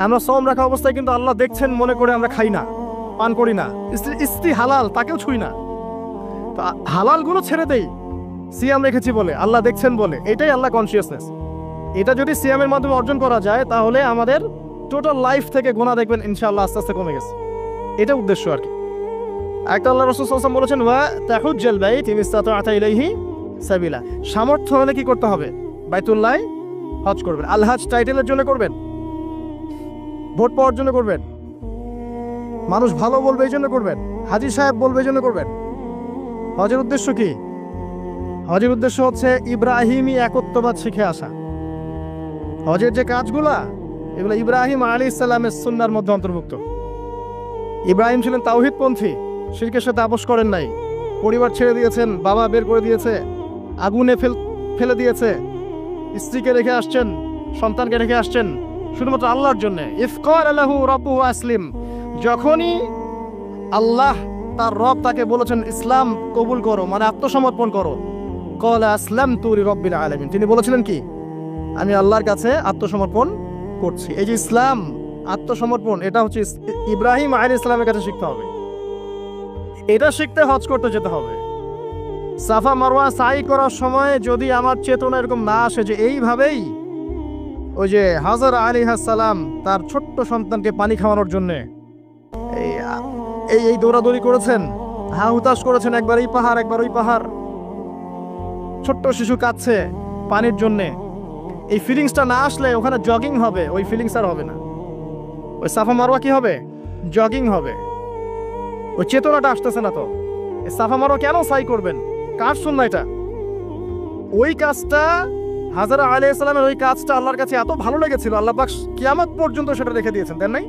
আমরা শ্রম রাখা অবস্থায় কিন্তু আল্লাহ দেখছেন মনে করে আমরা খাই না, পান করি না, স্ত্রী হালাল তাকেও ছুই না, তো হালালগুলো ছেড়ে দেই সিয়াম রেখেছি বলে, আল্লাহ দেখছেন বলে। এটাই আল্লাহ কনসিয়াসনেস। এটা যদি সিয়ামের মাধ্যমে অর্জন করা যায় তাহলে আমাদের টোটাল লাইফ থেকে গুনাহ দেখবেন ইনশাআল্লাহ আস্তে আস্তে কমে গেছে। এটা উদ্দেশ্য আর কি। একটা আল্লাহ রাসূল সাল্লাল্লাহু আলাইহি ওয়াসাল্লাম বলেছেন, ওয়া তাহুজ্জাল বাইত ইন ইসতাতা'তা ইলাইহি সাবিলা। সামর্থ্য হলে কি করতে হবে? বাইতুল্লাহ হজ করবেন। আল হজ টাইটেলের জন্য করবেন, ভোট পাওয়ার জন্য করবেন, মানুষ ভালো বলবে এই জন্য করবেন, হাজী সাহেব বলবে এই জন্য করবেন? হজের উদ্দেশ্য কি? হজের উদ্দেশ্য হচ্ছে ইব্রাহিমী একত্ববাদ শিখে আসা। হজের যে কাজগুলা, এগুলো ইব্রাহিম আলাইহিস সালামের সুন্নাহর মধ্যে অন্তর্ভুক্ত। ইব্রাহিম ছিলেন তাওহীদপন্থী, শিরকের সাথে আপোষ করেন নাই, পরিবার ছেড়ে দিয়েছেন, বাবা বের করে দিয়েছে, আগুনে ফেলে দিয়েছে, স্ত্রীকে রেখে আসছেন, সন্তানকে রেখে আসছেন শুধুমাত্র আল্লাহর জন্য। ইয ক্বালা লাহু রাব্বুহু আসলিম, যখনই আল্লাহ তার রব তাকে বলেছেন ইসলাম কবুল করো, মানে আত্মসমর্পণ করো, ক্বালা আসলামতু লিরাব্বিল আলামিন, তিনি বলেছিলেন কি? আমি আল্লাহর কাছে আত্মসমর্পণ করছি। এই যে ইসলাম, আত্মসমর্পণ, এটা হচ্ছে ইব্রাহিম আলাইহিস সালামের কাছে শিখতে হবে। এটা শিখতে হজ করতে যেতে হবে। সাফা মারওয়া সাই করার সময় যদি আমার চেতনা এরকম না আসে যে এইভাবেই ওই যে হাজরা আলাইহিস সালাম তার ছোট্ট সন্তানকে পানি খাওয়ানোর জন্য এই দৌড়াদৌড়ি করেছেন, হা হুতাশ করেছেন, একবার এই পাহাড় একবার ওই পাহাড়, ছোট্ট শিশু কাঁদছে পানির জন্যে, এই ফিলিংসটা না আসলে ওখানে জগিং হবে, ওই ফিলিংস আর হবে না। ওই সাফা মারওয়া কি হবে? জগিং হবে। ওই চেতনাটা আসতেছে না। তো সাফা মারওয়া কেন সাই করবেন? কার সুন্নাহ এটা? ওই কাজটা হাজরা আলাইহিস সালামের, ওই কাজটা আল্লাহর কাছে এত ভালো লেগেছিল, আল্লাহ পাক কিয়ামত পর্যন্ত সেটা রেখে দিয়েছেন, তাই নাই?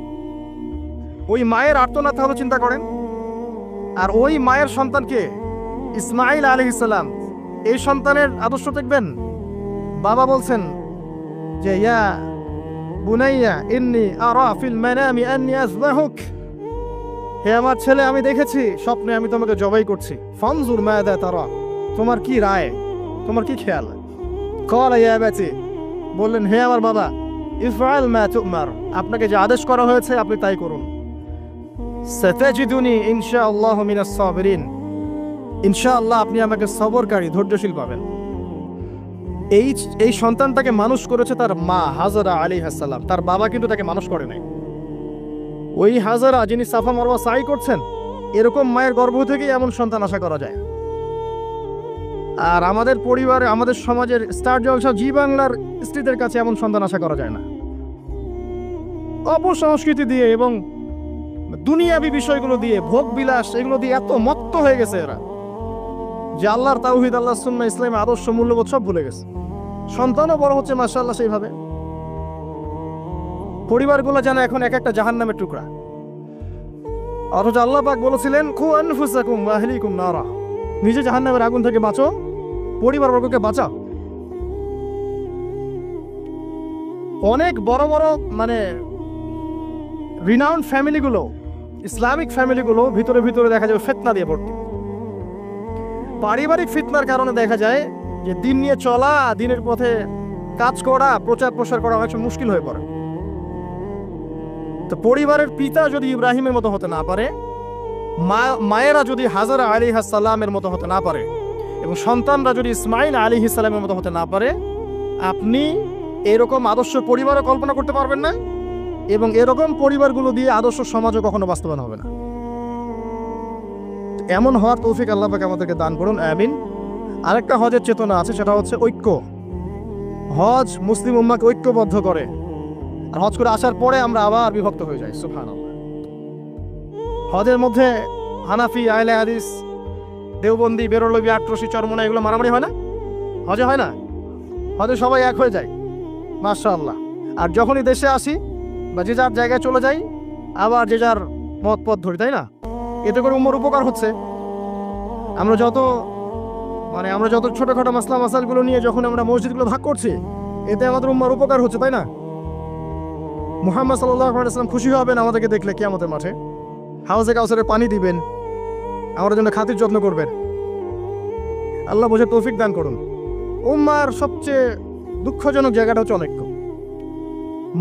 ওই মায়ের আর্তনাদ তাহলে চিন্তা করেন। আর ওই মায়ের সন্তানকে ইসমাঈল আলাইহিস সালাম, এই সন্তানের আদর্শ দেখবেন। বাবা বলছেন যে ইয়া বুনাইয়া ইন্নী আরা ফিল মানামি আন্নী আযবাহুক, হে আমার ছেলে, আমি দেখেছি স্বপ্নে আমি তোমাকে জবাই করছি। ফানজুর মাযা তারা, তোমার কি রায়, তোমার কি খেয়াল? ক্বালা ইয়া আবাতি, বললেন হে আমার বাবা, ইফআল মা তুমার, আপনাকে যে আদেশ করা হয়েছে আপনি তাই করুন। সাতাজিদুনি ইনশাআল্লাহু মিনাস সাবিরিন, ইনশাআল্লাহ আপনি আমাকে সবরকারী, ধৈর্যশীল পাবেন। এই সন্তানটাকে মানুষ করেছে তার মা হাজরা আলাইহিস সালাম, তার বাবা কিন্তু তাকে মানুষ করে নাই। ওই হাজরা যিনি সাফা মারওয়া সাই করছেন, এরকম মায়ের গর্ভ থেকেই এমন সন্তান আশা করা যায়। আর আমাদের পরিবারে, আমাদের সমাজের স্টার জলসা জি বাংলার স্ত্রীদের কাছে এমন সন্তান আশা করা যায় না। অপসংস্কৃতি দিয়ে এবং দুনিয়াবি বিষয়গুলো দিয়ে, ভোগ বিলাস, এগুলো দিয়ে এত মত্ত হয়ে গেছে এরা যে আল্লাহর তাওহীদ, আল্লাহর সুন্নাহ, ইসলামের আদর্শ, মূল্যবোধ সব ভুলে গেছে। সন্তানও বড় হচ্ছে মাশাআল্লাহ সেইভাবে। পরিবারগুলো যেন এখন এক একটা জাহান্নামের টুকরা। অথচ আল্লাহ পাক বলেছিলেন কু আনফুসাকুম ওয়া আহলিকুম নারা, নিজে জাহান্নামের আগুন থেকে বাঁচো, পরিবারবর্গকে বাঁচাও। অনেক বড় বড় মানে রিনাউন্ড ফ্যামিলিগুলো, ইসলামিক ফ্যামিলিগুলো ভিতরে ভিতরে দেখা যায় ফিতনা দিয়ে ভর্তি। পারিবারিক ফিতনার কারণে দেখা যায় যে দিন নিয়ে চলা, দিনের পথে কাজ করা, প্রচার প্রসার করা অনেক সময় মুশকিল হয়ে পড়ে। তো পরিবারের পিতা যদি ইব্রাহিমের মতো হতে না পারে, মায়েরা যদি হাজরা আলাইহিস সালামের মতো হতে না পারে, এবং সন্তানরা যদি ইসমাঈল আলাইহিস সালামের মতো হতে না পারে, আপনি এরকম আদর্শ পরিবারও কল্পনা করতে পারবেন না, এবং এরকম পরিবারগুলো দিয়ে আদর্শ সমাজও কখনো বাস্তবায়ন হবে না। এমন হওয়ার তৌফিক আল্লাহ পাক আমাদেরকে দান করুন, আমিন। আরেকটা হজের চেতনা আছে, সেটা হচ্ছে ঐক্য। হজ মুসলিম উম্মাহকে ঐক্যবদ্ধ করে, আর হজ করে আসার পরে আমরা আবার বিভক্ত হয়ে যাই। সুবহানাল্লাহ। হজের মধ্যে হানাফি, আহলে হাদিস, দেওবন্দি, বেরলভী, আটরশি, চরমোনা এগুলো মারামারি হয় না? হজে হয় না? হজে সবাই এক হয়ে যায়, মাশাআল্লাহ। আর যখনই দেশে আসি বা যে যার জায়গায় চলে যাই, আবার যে যার পথ ধরি, তাই না? এতে করে উম্মার উপকার হচ্ছে। আমরা যত ছোটখাটো মাসলা মাসালগুলো নিয়ে যখন আমরা মসজিদগুলো ভাগ করছি, এতে আমাদের উম্মার উপকার হচ্ছে, তাই না? মুহাম্মদ সাল্লাল্লাহু আলাইহি ওয়াসাল্লাম খুশি হবেন আমাদেরকে দেখলে কিয়ামতের মাঠে, হাউজে কাউসারের পানি দিবেন, আমাদের জন্য খাতির যত্ন করবেন। আল্লাহ বোঝার তৌফিক দান করুন। উম্মার সবচেয়ে দুঃখজনক জায়গাটা হচ্ছে অনৈক্য।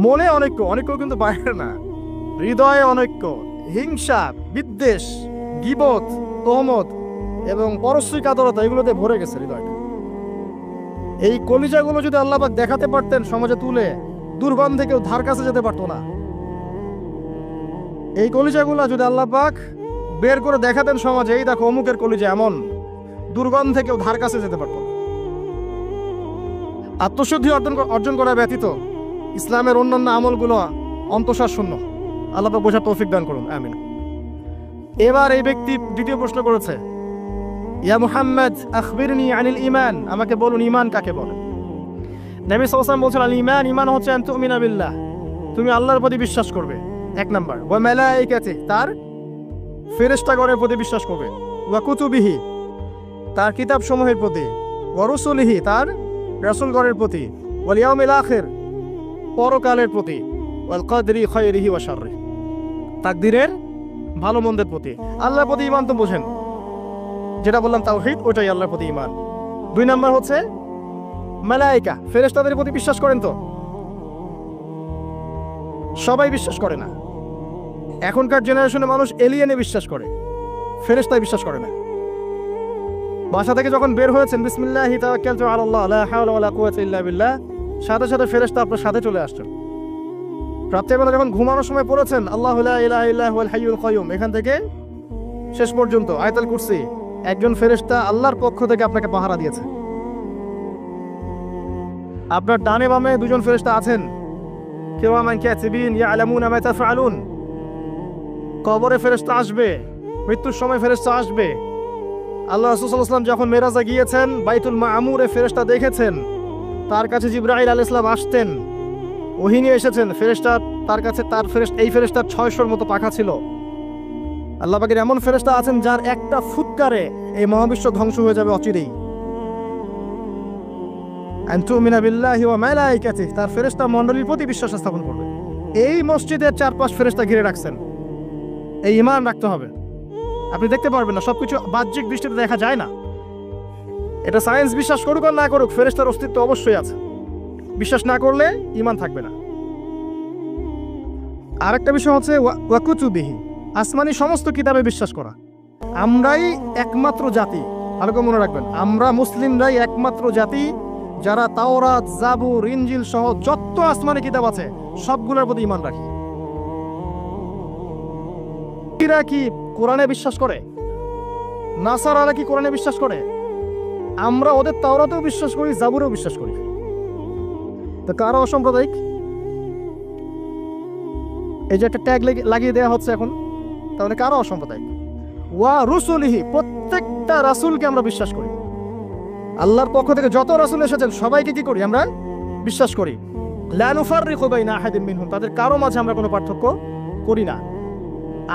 মনে অনৈক্য কিন্তু বাইরে না, হৃদয়ে অনৈক্য, হিংসা, বিদ্বেষ, গীবত, তহমত এবং পরশ্রী কাতরতা এগুলোতে ভরে গেছে হৃদয়টা। এই কলিজাগুলো যদি আল্লাহ পাক দেখাতে পারতেন সমাজে তুলে, দুর্গন্ধে কেউ ধার কাছে যেতে পারতো না। এই কলিজাগুলো যদি আল্লাহ পাক বের করে দেখাতেন সমাজে, এই দেখো অমুকের কলিজা এমন, দুর্গন্ধে কেউ ধার কাছে যেতে পারতো না। আত্মশুদ্ধি অর্জন করা ব্যতীত ইসলামের অন্যান্য আমলগুলো অন্তঃসার শূন্য। আল্লাহ পাক বোঝার তৌফিক দান করুন, আমিন। এবার এই ব্যক্তি দ্বিতীয় প্রশ্ন করেছে, ইয়া মুহাম্মদ আখবিরনি আনিল ঈমান, আমাকে বলুন ঈমান কাকে বলে? নবী সাল্লাল্লাহু আলাইহি ওয়াসাল্লাম বলছেন, আল ঈমান হচ্ছে আন তুমিনা বিল্লাহ, তুমি আল্লাহর প্রতি বিশ্বাস করবে, এক নাম্বার। ওয়া মালাইকাতি, তার ফেরেশতাগণের প্রতি বিশ্বাস করবে। ওয়া কুতুবিহি, তার কিতাব সমূহের প্রতি। ওয়া রুসুলিহি, তার রাসূলগণের প্রতি। ওয়াল ইয়াউমিল আখির, পরকালের প্রতি। ওয়াল কদরি খায়রিহি ওয়া শাররিহি, তাকদীরের ভালো মন্দের প্রতি। আল্লাহর প্রতি ঈমান তো বোঝেন, যেটা বললাম তাওহীদ, ওটাই আল্লাহর প্রতি ঈমান। দুই নাম্বার হচ্ছে মালায়েকা, ফেরেশতাদের প্রতি বিশ্বাস করেন তো? সবাই বিশ্বাস করে না। এখনকার জেনারেশনে মানুষ এলিয়েনে বিশ্বাস করে, ফেরেশতায় বিশ্বাস করে না। বাসা থেকে যখন বের হয়েছেন, বিসমিল্লাহি তাওয়াক্কালতু আলাল্লাহ লা হাওলা ওয়ালা কুওয়াতা ইল্লা বিল্লাহ, সাথে সাথে ফেরেশতা আপনার সাথে চলে আসছে। রাত্রেবেলা যখন ঘুমানোর সময় পড়েছেন আল্লাহু লা ইলাহা ইল্লা হুয়াল হাইয়ুল কাইয়ুম, এখান থেকে শেষ পর্যন্ত আয়াতুল কুরসি, একজন ফেরেশতা আল্লাহর পক্ষ থেকে আপনাকে পাহারা দিয়েছে। আপনার ডানে বামে দুজন ফেরেশতা আছেন, কিরামান কাতিবিন ইয়ালামুনা মা তাফআলুন। কবরে ফেরেশতা আসবে, মৃত্যুর সময় ফেরেশতা আসবে। আল্লাহ রাসূল সাল্লাল্লাহু আলাইহি ওয়াসাল্লাম যখন মেরাজে গিয়েছেন, বাইতুল মামুরে ফেরেশতা দেখেছেন, তার কাছে জিবরাইল আলাইহিস সালাম আসতেন, ওহী নিয়ে এসেছেন। ফেরেশতা তার কাছে, এই ফেরেশতার 600-র মতো পাখা ছিল। আল্লাহ পাকের এমন ফেরেশতা আছেন যার একটা ফুৎকারে এই মহাবিশ্ব ধ্বংস হয়ে যাবে অচিরেই। আন তুমিনা বিল্লাহি ওয়া মালাইকাতিহি, তার ফেরেশতা মণ্ডলীর প্রতি বিশ্বাস স্থাপন করবে। এই মসজিদের 4-5 ফেরেশতা ঘিরে রাখছেন, এই ঈমান রাখতে হবে। আপনি দেখতে পারবেন না, সবকিছু বাহ্যিক দৃষ্টিতে দেখা যায় না। এটা সায়েন্স বিশ্বাস করুক আর না করুক, ফেরেশতার অস্তিত্ব অবশ্যই আছে। বিশ্বাস না করলে ঈমান থাকবে না। আরেকটা বিষয় হচ্ছে ওয়া কুতুবিহি, আসমানি সমস্ত কিতাবে বিশ্বাস করা। আমরাই একমাত্র জাতি, ভালো করে মনে রাখবেন, আমরা মুসলিমরাই একমাত্র জাতি যারা তাওরাত, জাবুর, ইনজিল সহ যত আসমানি কিতাব আছে সবগুলোর প্রতি ঈমান রাখি। এরা কি কোরআনে বিশ্বাস করে? নাসারারা কি কোরআনে বিশ্বাস করে? আমরা ওদের তাওরাতেও বিশ্বাস করি, জাবুরেও বিশ্বাস করি। তো কারা অসাম্প্রদায়িক? এই যে একটা ট্যাগ লাগিয়ে দেওয়া হচ্ছে এখন, তাহলে কারা অসাম্প্রদায়িক? ওয়া রুসুলিহি, প্রত্যেকটা রাসূলকে আমরা বিশ্বাস করি। আল্লাহর পক্ষ থেকে যত রাসূল এসেছেন সবাইকে কি করি? আমরা বিশ্বাস করি। লা নুফাররিকু বাইনা আহাদিন মিনহুম, তাদের কারো মাঝে আমরা কোনো পার্থক্য করি না।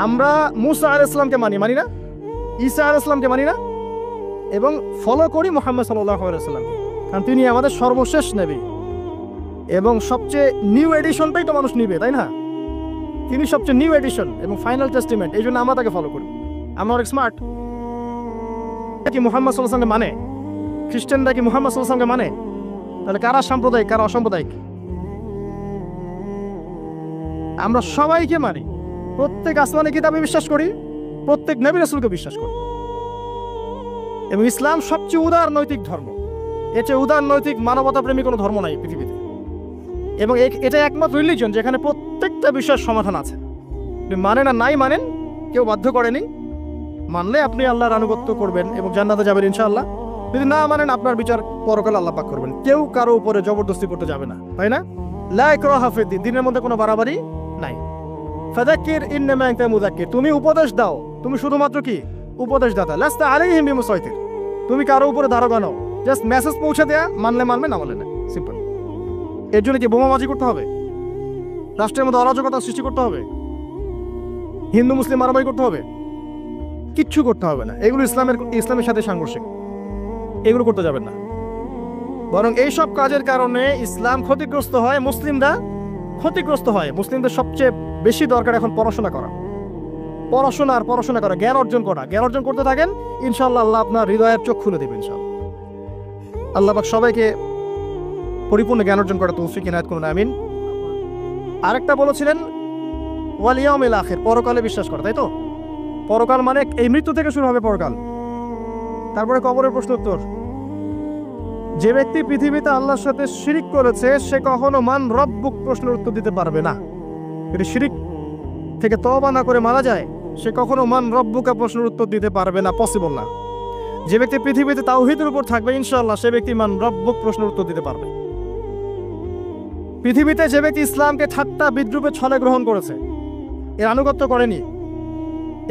আমরা মুসা আলাইহিস সালামকে মানি না, ঈসা আলাইহিস সালামকে মানি না, এবং ফলো করি মুহাম্মদ সাল্লাল্লাহু আলাইহি ওয়াসাল্লামকে, কারণ তিনি আমাদের সর্বশেষ নবী এবং সবচেয়ে নিউ এডিশনটাই তো মানুষ নিবে, তাই না? তিনি সবচেয়ে নিউ এডিশন এবং ফাইনাল টেস্টিমেন্ট, এই জন্য আমরা তাকে ফলো করি। আমরা অনেক স্মার্ট। কি মুহাম্মদ সাল্লাল্লাহু আলাইহি ওয়াসাল্লামকে মানে? খ্রিস্টানরা কি মুহাম্মদ সাল্লাল্লাহু আলাইহি ওয়াসাল্লামকে মানে? তাহলে কারা সাম্প্রদায়িক, কারা অসাম্প্রদায়িক? আমরা সবাইকে মানি, প্রত্যেক আসমানি কিতাবে বিশ্বাস করি, প্রত্যেক নবী রাসূলকে বিশ্বাস করি। এবং ইসলাম সবচেয়ে উদার নৈতিক ধর্ম। এর চেয়ে উদার নৈতিক মানবতাপ্রেমী কোনো ধর্ম নাই পৃথিবীতে। এবং এটা একমাত্র রিলিজন যেখানে প্রত্যেকটা বিষয়ের সমাধান আছে। আপনি মানেন আর নাই মানেন, কেউ বাধ্য করেনি। মানলে আপনি আল্লাহর আনুগত্য করবেন এবং জান্নাতে যাবেন ইনশাআল্লাহ। যদি না মানেন, আপনার বিচার পরকালে আল্লাহ পাক করবেন। কেউ কারো উপরে জবরদস্তি করতে যাবে না, তাই না? লা ইকরাহা ফিদ্দিন, দিনের মধ্যে কোনো বাড়াবাড়ি নাই। ফাযাক্কির ইন্নামা আনতা মুযাক্কির, তুমি উপদেশ দাও, তুমি শুধুমাত্র কি উপদেশদাতা, লাস্তা আলাইহিম বিমুসাইতির, তুমি কারো উপরে দারোগা নও, জাস্ট মেসেজ পৌঁছে দেয়া, মানলে মানবে, না মানলে না, সিম্পল। এর জন্য কি বোমাবাজি করতে হবে? রাষ্ট্রের মধ্যে অরাজকতা সৃষ্টি করতে হবে? হিন্দু মুসলিম মারামারি করতে হবে? কিচ্ছু করতে হবে না। এগুলো ইসলামের সাথে সাংঘর্ষিক, এগুলো করতে যাবেন না। বরং এইসব কাজের কারণে ইসলাম ক্ষতিগ্রস্ত হয়, মুসলিমরা ক্ষতিগ্রস্ত হয়। মুসলিমদের সবচেয়ে বেশি দরকার এখন পড়াশোনা করা, পড়াশোনা করা, জ্ঞান অর্জন করা। জ্ঞান অর্জন করতে থাকেন, ইনশাআল্লাহ আল্লাহ আপনার হৃদয়ের চোখ খুলে দেবেন ইনশাআল্লাহ। আল্লাহ পাক সবাইকে পরিপূর্ণ জ্ঞান অর্জন করা তৌফিক ইনায়াত করুন, আমিন। আরেকটা বলেছিলেন ওয়াল ইয়াউমিল আখির, পরকালে বিশ্বাস করা, তাই তো? পরকাল মানে এই মৃত্যু থেকে শুরু হবে পরকাল, তারপরে কবরের প্রশ্ন উত্তর। যে ব্যক্তি পৃথিবীতে আল্লাহর সাথে শিরিক করেছে সে কখনো মান রব্বুক প্রশ্নের উত্তর দিতে পারবে না। যদি শিরিক থেকে তওবা না করে মারা যায়, সে কখনো মান রব্বুকা প্রশ্নের উত্তর দিতে পারবে না, পসিবল না। যে ব্যক্তি পৃথিবীতে তাওহীদের উপর থাকবে ইনশাআল্লাহ সে ব্যক্তি মান রব্বুক প্রশ্নের উত্তর দিতে পারবে। পৃথিবীতে যে ব্যক্তি ইসলামকে ঠাট্টা বিদ্রুপে ছলে গ্রহণ করেছে, এর আনুগত্য করেনি,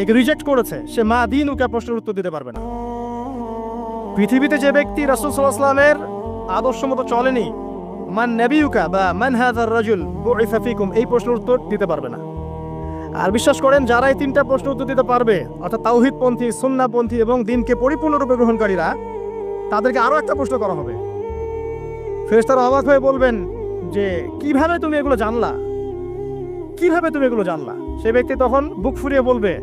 একে রিজেক্ট করেছে, সে মা দীনুকা প্রশ্নের উত্তর দিতে পারবে না। পৃথিবীতে যে ব্যক্তি রাসূল সাল্লাল্লাহু আলাইহি ওয়াসাল্লামের আদর্শ মতো চলেনি, মান নাবিয়ুকা বা মান হাযার রাজুল বুইসা ফিকুম, এই প্রশ্নের উত্তর দিতে পারবে না। আর বিশ্বাস করেন যারা এই তিনটা প্রশ্ন উত্তর দিতে পারবে, অর্থাৎ তাওহীদপন্থী, সুন্নাহপন্থী এবং দ্বীনকে পরিপূর্ণরূপে গ্রহণকারীরা, তাদেরকে আরো একটা প্রশ্ন করা হবে। ফেরেশতারা অবাক হয়ে বলবেন যে কিভাবে তুমি এগুলো জানলা, কিভাবে তুমি এগুলো জানলা? সে ব্যক্তি তখন বুক ফুরিয়ে বলবে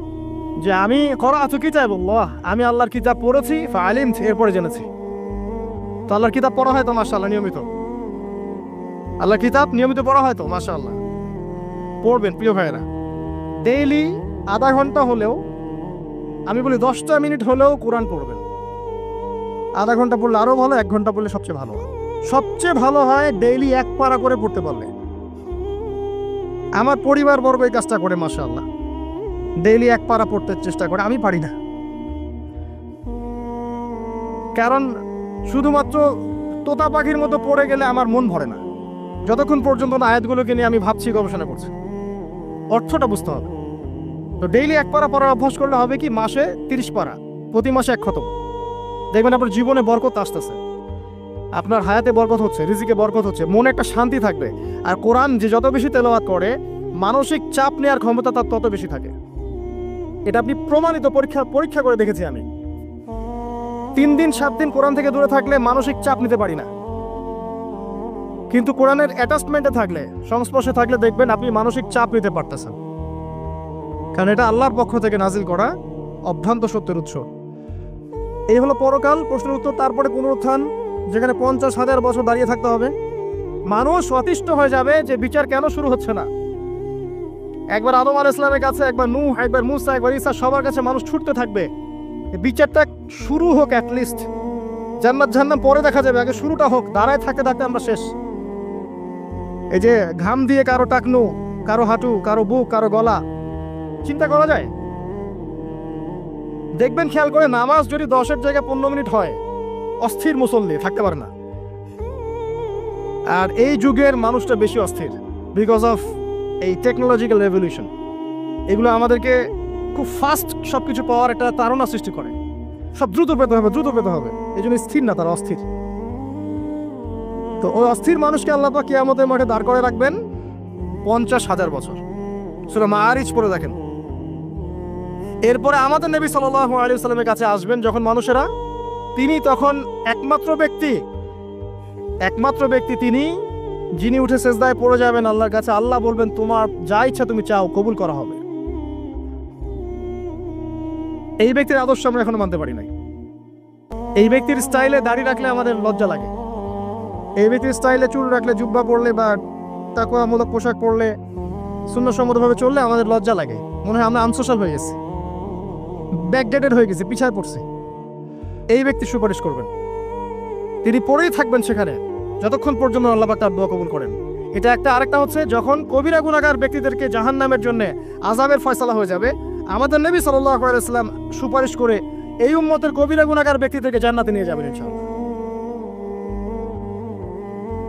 যে আমি করাতু কিতাবাল্লাহ, আমি আল্লাহর কিতাব পড়েছি, ফাআলিমতু, এরপরে জেনেছি। তো আল্লাহর কিতাব পড়া হয় তো মাশাআল্লাহ নিয়মিত, আল্লাহর কিতাব নিয়মিত পড়া হয় তো মাশাআল্লাহ, পড়বেন প্রিয় ভাইয়েরা। ডেইলি আধা ঘন্টা হলেও, আমি বলি 10টা মিনিট হলেও কোরআন পড়বেন। আধা ঘন্টা পড়লে আরো ভালো, 1 ঘন্টা পড়লে সবচেয়ে ভালো হয়। সবচেয়ে ভালো হয় ডেইলি 1 পারা করে পড়তে পারলে। আমার পরিবারবর্গ এই কাজটা করে মাশাআল্লাহ, ডেইলি 1 পারা পড়তে চেষ্টা করে, আমি পারি না। কারণ শুধুমাত্র তোতা পাখির মতো পড়ে গেলে আমার মন ভরে না, যতক্ষণ পর্যন্ত না আয়াতগুলোকে নিয়ে আমি ভাবছি, গবেষণা করছি, অর্থটা বুঝতে হবে। তো ডেইলি 1 পারা পড়ার অভ্যাস করলে হবে কি, মাসে 30 পারা, প্রতি মাসে 1 খতম। দেখবেন আপনার জীবনে বরকত আসতেছে, আপনার হায়াতে বরকত হচ্ছে, রিজিকে বরকত হচ্ছে, মনে একটা শান্তি থাকবে। আর কোরআন যে যত বেশি তেলাওয়াত করে, মানসিক চাপ নেওয়ার ক্ষমতা তার তত বেশি থাকে। এটা আপনি প্রমাণিত, পরীক্ষা করে দেখেছি আমি। 3 দিন 7 দিন কোরআন থেকে দূরে থাকলে মানসিক চাপ নিতে পারি না, কিন্তু কোরআনের অ্যাটাচমেন্টে থাকলে, সংস্পর্শে থাকলে দেখবেন আপনি মানসিক চাপ নিতে পারতেছেন, কারণ এটা আল্লাহর পক্ষ থেকে নাজিল করা অভ্রান্ত সত্যের উৎস। এই হলো পরকাল, প্রশ্নের উত্তর। তারপরে পুনরুত্থান, যেখানে 50,000 বছর দাঁড়িয়ে থাকতে হবে। মানুষ অতিষ্ঠ হয়ে যাবে যে বিচার কেন শুরু হচ্ছে না। একবার আদম আলাইহিস সালামের কাছে, একবার নূহ, একবার মুসা, একবার ঈসা, সবার কাছে মানুষ ছুটতে থাকবে, বিচারটা শুরু হোক, অ্যাটলিস্ট জান্নাত জাহান্নাম পরে দেখা যাবে, আগে শুরুটা হোক। দাঁড়ায় থাকতে থাকতে আমরা শেষ। এই যে ঘাম দিয়ে কারো টাকনু, কারো হাঁটু, কারো বুক, কারো গলা, চিন্তা করা যায়? দেখবেন খেয়াল করে, নামাজ যদি 10-এর জায়গায় 15 মিনিট হয়, অস্থির মুসল্লি থাকতে পারে না। আর এই যুগের মানুষটা বেশি অস্থির, বিকজ অফ এই টেকনোলজিক্যাল রেভলিউশন। এগুলো আমাদেরকে খুব ফাস্ট সবকিছু পাওয়ার একটা তাড়না সৃষ্টি করে। সব দ্রুত পেতে হবে, দ্রুত পেতে হবে, এই জন্য স্থির না, তারা অস্থির। তো ওই অস্থির মানুষকে আল্লাহ পাক কিয়ামতের মাঠে দাঁড় করে রাখবেন 50,000 বছর। সূরা মাআরিজ পড়ে দেখেন। এরপরে আমাদের নবী সাল্লাল্লাহু আলাইহি ওয়াসাল্লামের কাছে আসবেন যখন মানুষেরা, তিনি তখন একমাত্র ব্যক্তি তিনি, যিনি উঠে সেজদায় পড়ে যাবেন আল্লাহর কাছে। আল্লাহ বলবেন তোমার যা ইচ্ছা তুমি চাও, কবুল করা হবে। এই ব্যক্তির আদর্শ আমরা এখনো মানতে পারি নাই। এই ব্যক্তির স্টাইলে দাড়ি রাখলে আমাদের লজ্জা লাগে, এই ব্যক্তির স্টাইলে চুল রাখলে, জুব্বা পরলে বা তাকওয়ামূলক পোশাক পরলে, সুন্নতসম্মতভাবে চললে আমাদের লজ্জা লাগে, মনে হয় আমরা আনসোশ্যাল হয়ে গেছি, ব্যাকডেটেড হয়ে গেছি, পিছায় পড়ছে। এই ব্যক্তি সুপারিশ করবেন, তিনি পড়েই থাকবেন সেখানে যতক্ষণ পর্যন্ত আল্লাহ পাক তার দোয়া কবুল করেন। এটা একটা। আরেকটা হচ্ছে যখন কবিরা গুনাহগার ব্যক্তিদেরকে জাহান্নামের জন্য আযাবের ফয়সালা হয়ে যাবে, আমাদের নবী সাল্লাল্লাহু আলাইহি ওয়াসাল্লাম সুপারিশ করে এই উম্মতের কবিরা গুনাহগার ব্যক্তিদেরকে জান্নাতে নিয়ে যাবেন ইনশাআল্লাহ।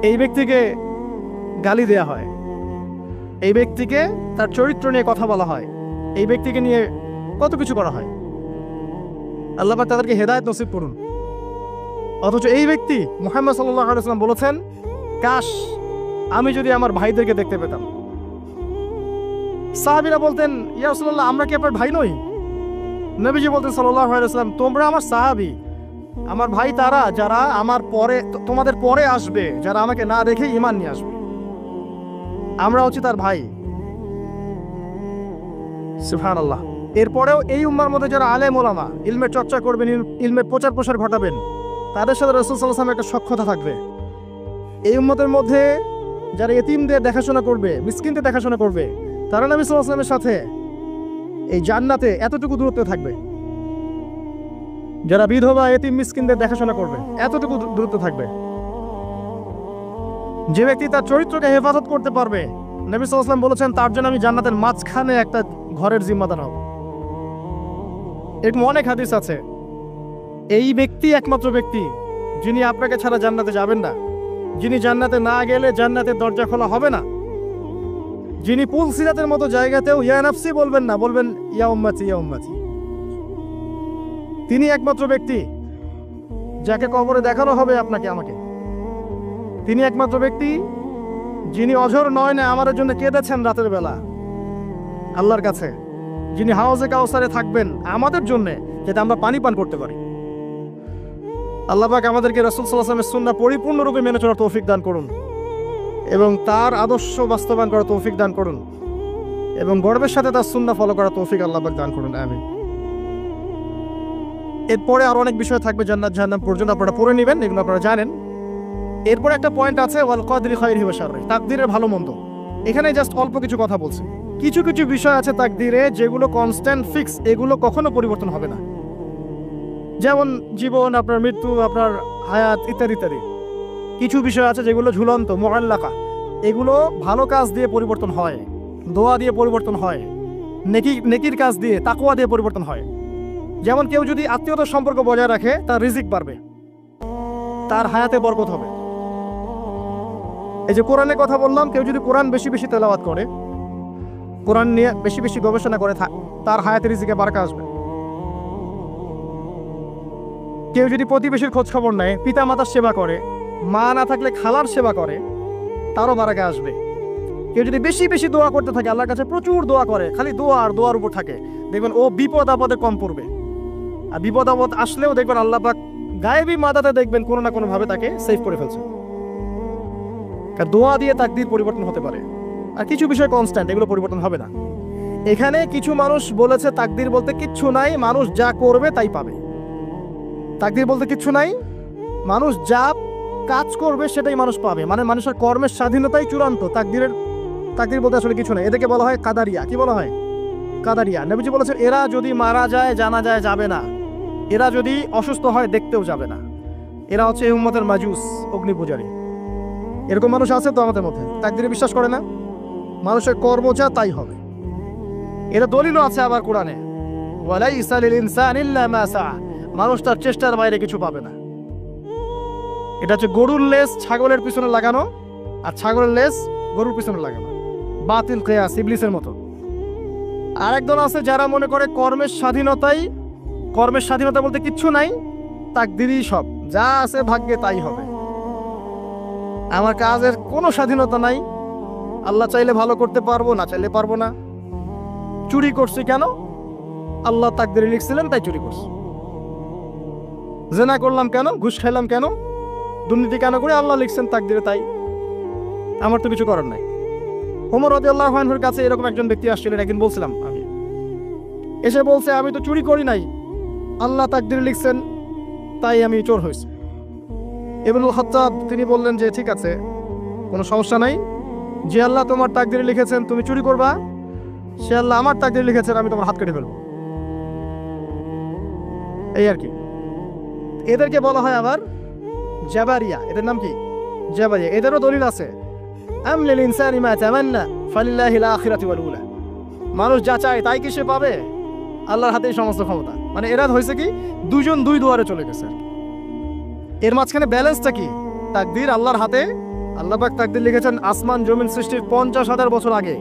এই ব্যক্তিকে গালি দেয়া হয়, এই ব্যক্তিকে তার চরিত্র নিয়ে কথা বলা হয়, এই ব্যক্তিকে নিয়ে কত কিছু করা হয়। আল্লাহ পাক তাদেরকে হেদায়েত নসিব করুন। অথচ এই ব্যক্তি মুহাম্মদ সাল্লাল্লাহু আলাইহি ওয়াসাল্লাম বলেছেন, কাশ আমি যদি আমার ভাইদেরকে দেখতে পেতাম। সাহাবীরা বলতেন, ইয়া রাসূলুল্লাহ, আমরা কি আপনার ভাই নই? নবীজি বলতেন সাল্লাল্লাহু আলাইহি ওয়াসাল্লাম, তোমরা আমার সাহাবী, আমার ভাই তারা যারা আমার পরে, তোমাদের পরে আসবে, যারা আমাকে না দেখে ঈমান নিয়ে আসবে, আমরা হচ্ছি তার ভাই। সুবহানাল্লাহ। এরপরেও এই উম্মার মধ্যে যারা আলেম ওলামা, ইলমের চর্চা করবেন, ইলমের প্রচার প্রসার ঘটাবেন, তাদের সাথে রাসূল সাল্লাল্লাহু আলাইহি ওয়াসাল্লামের একটা সখ্যতা থাকবে। এই উম্মতের মধ্যে যারা এতিমদের দেখাশোনা করবে, মিসকিনদের দেখাশোনা করবে, তারা নবী সাল্লাল্লাহু আলাইহি ওয়াসাল্লামের সাথে এই জান্নাতে এতটুকু দূরত্বে থাকবে। যারা বিধবা এতিম মিসকিনদের দেখাশোনা করবে, এতটুকু দূরত্ব থাকবে। যে ব্যক্তি তার চরিত্রকে হেফাজত করতে পারবে, নবী সাল্লাল্লাহু আলাইহি ওয়াসাল্লাম বলেছেন, তার জন্য আমি জান্নাতের মাঝখানে একটা ঘরের জিম্মাদার হব। এরকম অনেক হাদিস আছে। এই ব্যক্তি একমাত্র ব্যক্তি যিনি আপনাকে ছাড়া জান্নাতে যাবেন না, যিনি জান্নাতে না গেলে জান্নাতের দরজা খোলা হবে না, যিনি পুল সিরাতের মতো জায়গাতেও ইয়া নাফসি বলবেন না, বলবেন ইয়া উম্মতি ইয়া উম্মতি। তিনি একমাত্র ব্যক্তি যাকে কবরে দেখানো হবে আপনাকে আমাকে। তিনি একমাত্র ব্যক্তি যিনি অঝর নয়নে আমাদের জন্য কেঁদেছেন রাতের বেলা আল্লাহর কাছে, যিনি হাউজে কাউসারে থাকবেন আমাদের জন্য, যাতে আমরা পানি পান করতে পারি। আল্লাহ পাক আমাদেরকে রাসূল সাল্লাল্লাহু আলাইহি ওয়াসাল্লামের সুন্নাহ পরিপূর্ণরূপে মেনে চলার তৌফিক দান করুন এবং তার আদর্শ বাস্তবায়ন করার তৌফিক দান করুন এবং গর্বের সাথে তার সুন্নাহ ফলো করার তৌফিক আল্লাহ পাক দান করুন। আমিন। এরপরে আরো অনেক বিষয় থাকবে জান্নাত জাহান্নাম পর্যন্ত, আপনারা পড়ে নেবেন, এগুলো আপনারা জানেন। এরপরে একটা পয়েন্ট আছে, ওয়াল কদরি খায়রিহি ওয়া শাররিহি, তাকদীরের ভালো মন্দ। এখানে জাস্ট অল্প কিছু কথা বলছি। কিছু কিছু বিষয় আছে তাকদীরে যেগুলো কনস্ট্যান্ট ফিক্স, এগুলো কখনো পরিবর্তন হবে না। যেমন জীবন, আপনার মৃত্যু, আপনার হায়াত ইত্যাদি ইত্যাদি। কিছু বিষয় আছে যেগুলো ঝুলন্ত, মুআল্লাকা, এগুলো ভালো কাজ দিয়ে পরিবর্তন হয়, দোয়া দিয়ে পরিবর্তন হয়, নেকির কাজ দিয়ে, তাকওয়া দিয়ে পরিবর্তন হয়। যেমন কেউ যদি আত্মীয়তার সম্পর্ক বজায় রাখে, তার রিজিক বাড়বে, তার হায়াতে বরকত হবে। এই যে কোরআনের কথা বললাম, কেউ যদি কোরআন বেশি বেশি তেলাওয়াত করে, কোরআন নিয়ে বেশি বেশি গবেষণা করে, তার হায়াতে রিজিকে বারকা আসবে। কেউ যদি প্রতিবেশীর খোঁজ খবর নেয়, পিতা মাতার সেবা করে, মা না থাকলে খালার সেবা করে, তারও বারাকা আসবে। কেউ যদি বেশি বেশি দোয়া করতে থাকে, আল্লাহর কাছে প্রচুর দোয়া করে, খালি দোয়া আর দোয়ার উপর থাকে, দেখবেন ও বিপদ আপদে কম পড়বে। আর বিপদ আপদ আসলেও দেখবেন আল্লাহ পাক গায়েবী মাদাতে দেখবেন কোনো না কোনো ভাবে তাকে সেভ করে ফেলছে। কারণ দোয়া দিয়ে তাকদীর পরিবর্তন হতে পারে। আর কিছু বিষয় কনস্ট্যান্ট, এগুলো পরিবর্তন হবে না। এখানে কিছু মানুষ বলেছে তাকদীর বলতে কিচ্ছু নাই, মানুষ যা করবে তাই পাবে। তাকদীর বলতে কিচ্ছু নাই, মানুষ যা কাজ করবে সেটাই মানুষ পাবে, মানে মানুষের কর্মের স্বাধীনতাই চূড়ান্ত। তাকদীর বলতে আসলে কিছু নেই। এদেরকে বলা হয় কাদারিয়া। কি বলা হয়? কাদারিয়া। নবীজি বলেছেন, এরা যদি মারা যায় জানা যায় যাবে না, এরা যদি অসুস্থ হয় দেখতেও যাবে না, এরা হচ্ছে এই উম্মতের মাজুস, অগ্নি পূজারী। এরকম মানুষ আছে তো আমাদের মধ্যে, তাকদীরে বিশ্বাস করে না, মানুষের কর্ম যা তাই হবে। এরা দলিলও আছে আবার কোরআনে, ওয়ালাইসা লিল ইনসানি ইল্লা মা সাআ, মানুষ তার চেষ্টার বাইরে কিছু পাবে না। এটা হচ্ছে গরুর লেজ ছাগলের পিছনে লাগানো, আর ছাগলের লেজ গরুর পিছনে লাগানো, বাতিল কিয়াস, ইবলিসের মতো। আরেকদল আছে যারা মনে করে কর্মের স্বাধীনতা বলতে কিচ্ছু নাই, তাকদীরই সব, যা আছে ভাগ্যে তাই হবে। আমার কাজের কোনো স্বাধীনতা নাই, আল্লাহ চাইলে ভালো করতে পারবো, না চাইলে পারবো না। চুরি করছি কেন? আল্লাহ তাকদীরে লিখছিলেন তাই চুরি করছি। জেনা করলাম কেন? ঘুষ খাইলাম কেন? দুর্নীতি কেন করে? আল্লাহ লিখছেন তাকদীরে তাই, আমার তো কিছু করার নাই। ওমর রাদিয়াল্লাহু আনহুর কাছে এরকম একজন ব্যক্তি আসছিলেন, একদিন বলছিলাম আমি, এসে বলছে, আমি তো চুরি করি নাই, আল্লাহ তাকদীরে লিখছেন তাই আমি চোর হয়েছি। ইবনুল খাত্তাব তিনি বললেন যে ঠিক আছে, কোনো সমস্যা নাই, যে আল্লাহ তোমার তাকদীরে লিখেছেন তুমি চুরি করবা, সে আল্লাহ আমার তাকদীরে লিখেছেন আমি তোমার হাত কেটে ফেলবো। এই আর কি। এদেরকে বলা হয় আবার জাবারিয়া। এদের নাম কি? জাবারিয়া। এদেরও দলিল আছে, আম লিল ইনসানি মা তামান্না ফালিল্লাহিল আখিরাতু ওয়াল উলা, মানুষ যা চায় তাই কি সে পাবে? আল্লাহর হাতেই সমস্ত ক্ষমতা। মানে এরা হয়েছে কি, দুজন দুই দুয়ারে চলে গেছে। এর মাঝখানে ব্যালেন্সটা কি? তাকদীর আল্লাহর হাতে। আল্লাহ পাক তাকদীর লিখেছেন আসমান জমিন সৃষ্টির 50,000 বছর আগে,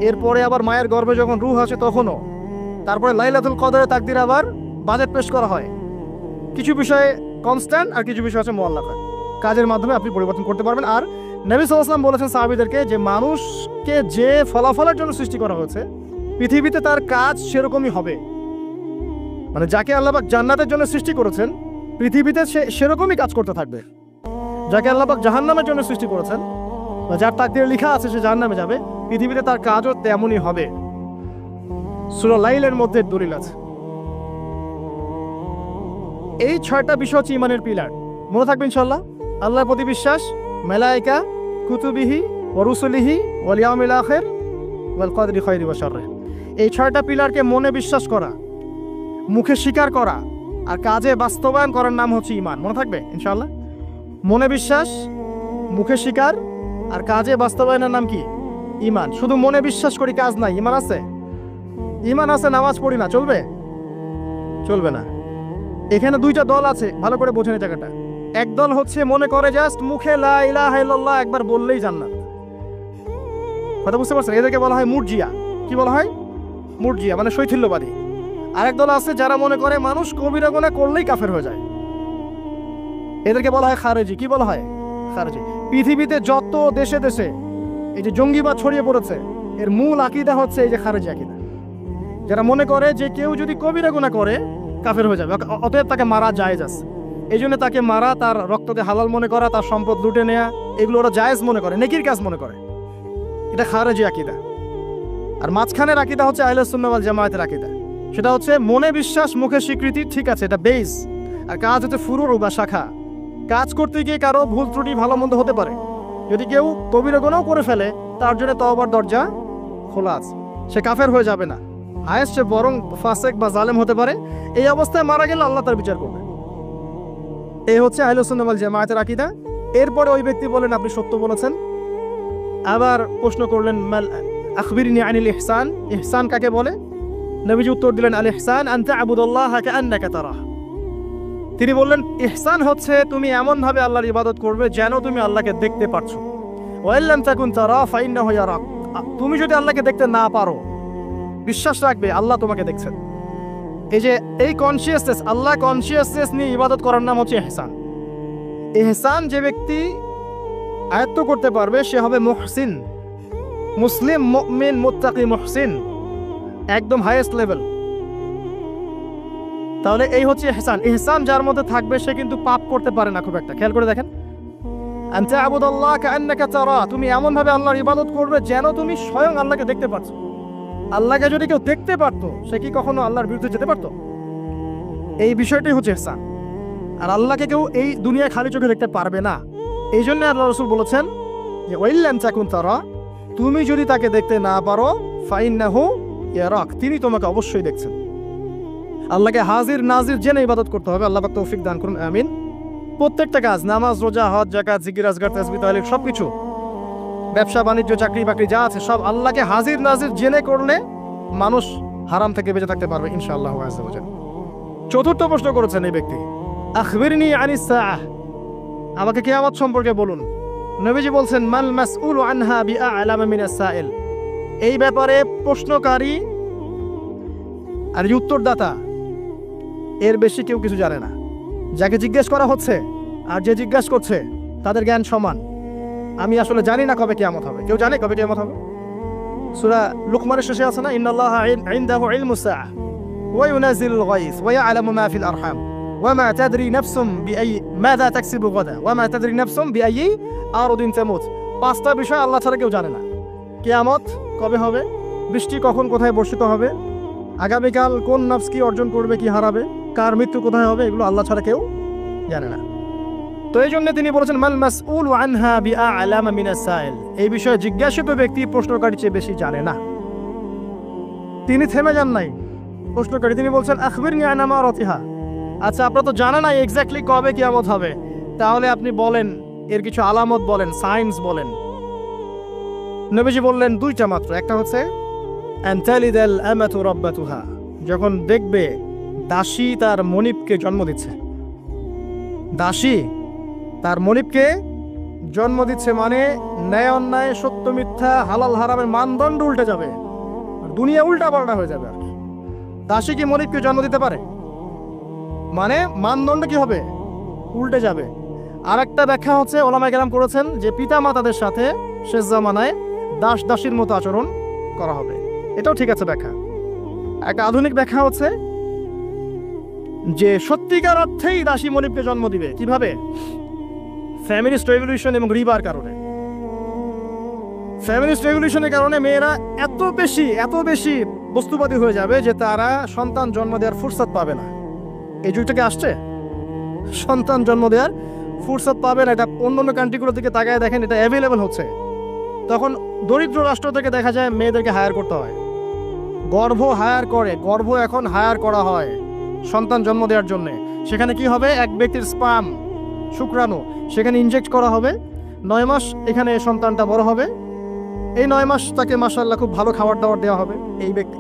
এরপরে আবার মায়ের গর্ভে যখন রূহ আসে তখনও তারপরে লাইলাতুল কদরের তাকদির আবার বাজেট পেশ করা হয়। কিছু বিষয়ে কনস্ট্যান্ট আর কিছু বিষয় আছে মুআল্লাকা, কাজের মাধ্যমে আপনি পরিবর্তন করতে পারবেন। আর নবী সাল্লাল্লাহু আলাইহি ওয়াসাল্লাম বলেছেন সাহাবীদেরকে যে মানুষকে যে ফলাফলের জন্য সৃষ্টি করা হয়েছে পৃথিবীতে তার কাজ সেরকমই হবে। মানে যাকে আল্লাহ পাক জান্নাতের জন্য সৃষ্টি করেছেন পৃথিবীতে সে সেরকমই কাজ করতে থাকবে। যাকে আল্লাহ পাক জাহান্নামের জন্য সৃষ্টি করেছেন বা যার তাকদীরে লেখা আছে সে জাহান্নামে যাবে, পৃথিবীতে তার কাজও তেমনই হবে। সূরা লাইলের মধ্যে দলিল আছে। এই 6টা বিষয় হচ্ছে ইমানের পিলার। মনে থাকবে ইনশাআল্লাহ। আল্লাহর প্রতি বিশ্বাস, মালায়েকা, কুতুবিহি ওয়া রুসুলিহি ওয়াল ইয়াউমিল আখির ওয়াল কদরি খাইরি ওয়া শাররি। এই 6টা পিলারকে মনে বিশ্বাস করা, মুখে স্বীকার করা আর কাজে বাস্তবায়ন করার নাম হচ্ছে ঈমান। মনে থাকবে ইনশাআল্লাহ। মনে বিশ্বাস, মুখে স্বীকার আর কাজে বাস্তবায়নের নাম কি? ঈমান। শুধু মনে বিশ্বাস করি, কাজ নাই, ঈমান আছে? ঈমান আছে, নামাজ পড়ি না, চলবে? চলবে না। এখানে 2টা দল আছে, ভালো করে বোঝেন এই জায়গাটা। এক দল হচ্ছে মনে করে জাস্ট মুখে লা ইলাহা ইল্লাল্লাহ একবার বললেই জান্নাত। কথা বুঝতে পারছেন? এদেরকে বলা হয় মুরজিয়া। কি বলা হয়? মুরজিয়া, মানে শৈথিল্যবাদী। আরেক দল আছে যারা মনে করে মানুষ কবিরা গুনাহ করলেই কাফের হয়ে যায়, এদেরকে বলা হয় খারেজি। কি বলা হয়? খারেজি। পৃথিবীতে যত দেশে দেশে এই যে জঙ্গিবাদ ছড়িয়ে পড়েছে এর মূল আকীদা হচ্ছে এই যে খারেজি আকীদা, যারা মনে করে যে কেউ যদি কবিরা গুনাহ করে কাফের হয়ে যাবে, অতএব তাকে মারা জায়েজ আছে। এই জন্য তাকে মারা, তার রক্তকে হালাল মনে করা, তার সম্পদ লুটে নেয়া, এগুলো ওরা জায়েজ মনে করে, নেকির কাজ মনে করে। এটা খারেজি আকীদা। আর মাঝখানের আকীদা হচ্ছে আহলে সুন্নাহ ওয়াল জামায়াতের আকীদা। সেটা হচ্ছে মনে বিশ্বাস, মুখে স্বীকৃতি, ঠিক আছে, এটা বেস। আর কাজ হচ্ছে ফুরু বা শাখা। কাজ করতে গিয়ে কারো ভুল ত্রুটি ভালো মন্দ হতে পারে। যদি কেউ কবিরা গুনাহ করে ফেলে তার জন্য তওবার দরজা খোলা আছে, সে কাফের হয়ে যাবে না, হায়েস্ট সে বরং ফাসেক বা জালেম হতে পারে। এই অবস্থায় মারা গেলে আল্লাহ তার বিচার করবে। এই হচ্ছে আহলে সুন্নাহ ওয়াল জামায়াতের আকীদা। এরপরে ওই ব্যক্তি বলেন আপনি সত্য বলেছেন। আবার প্রশ্ন করলেন মাল আখবিরনি আনিল ইহসান, ইহসান কাকে বলে? নবীজি উত্তর দিলেন আল ইহসান আন তা'বুদাল্লাহা কাআন্নাকা তারাহ। তিনি বললেন ইহসান হচ্ছে তুমি এমন ভাবে আল্লাহর ইবাদত করবে যেন তুমি আল্লাহকে দেখতে পারছো। ওয়া ইল্লাম তাকুন তারা ফাইন্নাহু ইয়ারাক। তুমি যদি আল্লাহকে দেখতে না পারো, বিশ্বাস রাখবে আল্লাহ তোমাকে দেখছেন। এই যে এই কনসিয়াসনেস, আল্লাহ কনসিয়াসনেস নিয়ে ইবাদত করার নাম হচ্ছে ইহসান। ইহসান যে ব্যক্তি আয়ত্ত করতে পারবে সে হবে মুহসিন, মুসলিম, মুমিন, মুত্তাকি, মুহসিন, একদম হাইয়েস্ট লেভেল। তাহলে এই হচ্ছে ইহসান। ইহসান যার মধ্যে থাকবে সে কিন্তু পাপ করতে পারে না খুব একটা। খেয়াল করে দেখেন, আন তা'বুদাল্লাহ কাআন্নাকা তারা, তুমি এমন ভাবে আল্লাহর ইবাদত করবে যেন তুমি স্বয়ং আল্লাহকে দেখতে পাচ্ছ। আল্লাহকে যদি কেউ দেখতে পারতো সে কি কখনো আল্লাহর বিরুদ্ধে যেতে পারতো? এই বিষয়টাই হচ্ছে ইহসান। আর আল্লাহকে কেউ এই দুনিয়ায় খালি চোখে দেখতে পারবে না। এই জন্য আল্লাহ রাসূল বলেছেন যে ওয়াইল্লাম তাকুন তারা, তুমি যদি তাকে দেখতে না পারো ফাইন্নাহু ইয়ারাক, তিনি তোমাকে অবশ্যই দেখছেন। আল্লাহকে হাজির নাজির জেনে ইবাদত করতে হবে। আল্লাহ পাক তৌফিক দান করুন, আমিন। প্রত্যেকটা কাজ, নামাজ, রোজা, হজ, যাকাত, জিকির, আজকার, তাসবিহ, তাহলিল, সবকিছু, ব্যবসা বাণিজ্য, চাকরি বাকরি যা আছে সব আল্লাহকে হাজির নাজির জেনে করলে মানুষ হারাম থেকে বেঁচে থাকতে পারবে ইনশাআল্লাহ আযজা ওয়া জাল্লা। চতুর্থ প্রশ্ন করেছেন এই ব্যক্তি, আখবিরনি আনিস সাআহ, আমাকে কিয়ামত সম্পর্কে বলুন। নবীজি বলছেন মাল মাসউলু আনহা বিআ'লামা মিনাস সাইল। এই ব্যাপারে প্রশ্নকারী আর উত্তরদাতা এর বেশি কেউ কিছু জানে না। যাকে জিজ্ঞেস করা হচ্ছে আর যে জিজ্ঞাসা করছে তাদের জ্ঞান সমান। আমি আসলে জানি না কবে কিয়ামত হবে। কেউ জানে কবে কিয়ামত হবে? সূরা লুকমানের শেষে আছে না, ইন্নাল্লাহা ইনদাহু ইলমুস সাআহ ওয়া ইউনাজিলুল গায়স ওয়া ইয়ালামু মা ফিল আরহাম ওয়া মা তাদরি নাফসুম বিআই মাযা তাকসিবু গাদা ওয়া মা তাদরি নাফসুম বিআই আরদিন তামুত। 5টা বিষয় আল্লাহ ছাড়া কেউ জানে না। কিয়ামত কবে হবে, বৃষ্টি কখন কোথায় বর্ষিত হবে, আগামীকাল কোন নফস কি অর্জন করবে কি হারাবে, কার মৃত্যু কোথায় হবে, এগুলো আল্লাহ ছাড়া কেউ জানে না। তো এই জন্য তিনি বলেছেন মাল মাসউলু আনহা বিআ'লামা মিনাস সাইল, এই বিষয়ে জিজ্ঞাসিত ব্যক্তি প্রশ্নকারীর চেয়ে বেশি জানে না। তিনি থেমে যান নাই প্রশ্নকারী, তিনি বলছেন আখবিরনি আন আমারাতিহা। আচ্ছা, আপনারা তো জানেন না এক্স্যাক্টলি কবে কিয়ামত হবে, তাহলে আপনি বলেন এর কিছু আলামত বলেন, সাইন্স বলেন। নবীজি বললেন 2টা মাত্র। একটা হচ্ছে আন তালিদাল আমাতু রাব্বাতুহা, যখন দেখবে দাসী তার মনিবকে জন্ম দিচ্ছে। দাসী তার মনিবকে জন্ম দিচ্ছে মানে ন্যায় অন্যায়, সত্য মিথ্যা, হালাল হারামের মানদণ্ড উল্টে যাবে, দুনিয়া উল্টা পাল্টা হয়ে যাবে। দাসী কি মনিবকে জন্ম দিতে পারে? মানে মানদণ্ড কি হবে? উল্টে যাবে। আর একটা ব্যাখ্যা হচ্ছে ওলামায়ে কেরাম করেছেন যে পিতা মাতাদের সাথে শেষ জামানায় দাস দাসীর মতো আচরণ করা হবে। এটাও ঠিক আছে ব্যাখ্যা। একটা আধুনিক ব্যাখ্যা হচ্ছে যে সত্যিকার অর্থেই দাসী মনিবকে জন্ম দিবে। কিভাবে? ফ্যামিলিস্ট রেভলিউশন এবং রিবার কারণে। ফ্যামিলিস্ট রেভলিউশনের কারণে মেয়েরা এত বেশি বস্তুবাদী হয়ে যাবে যে তারা সন্তান জন্ম দেওয়ার ফুরসত পাবে না। এই যুগটাকে আসছে, সন্তান জন্ম দেওয়ার ফুরসত পাবে না। এটা অন্য কান্ট্রিগুলোর দিকে তাকায় দেখেন, এটা অ্যাভেলেবল হচ্ছে। তখন দরিদ্র রাষ্ট্র থেকে দেখা যায় মেয়েদেরকে হায়ার করতে হয়, গর্ভ এখন হায়ার করা হয় সন্তান জন্ম দেওয়ার জন্য। সেখানে কি হবে? এক ব্যক্তির স্পাম, শুক্রাণু সেখানে ইনজেক্ট করা হবে। 9 মাস এখানে সন্তানটা বড় হবে। এই 9 মাস তাকে মাশাআল্লাহ খুব ভালো খাবার দাবার দেওয়া হবে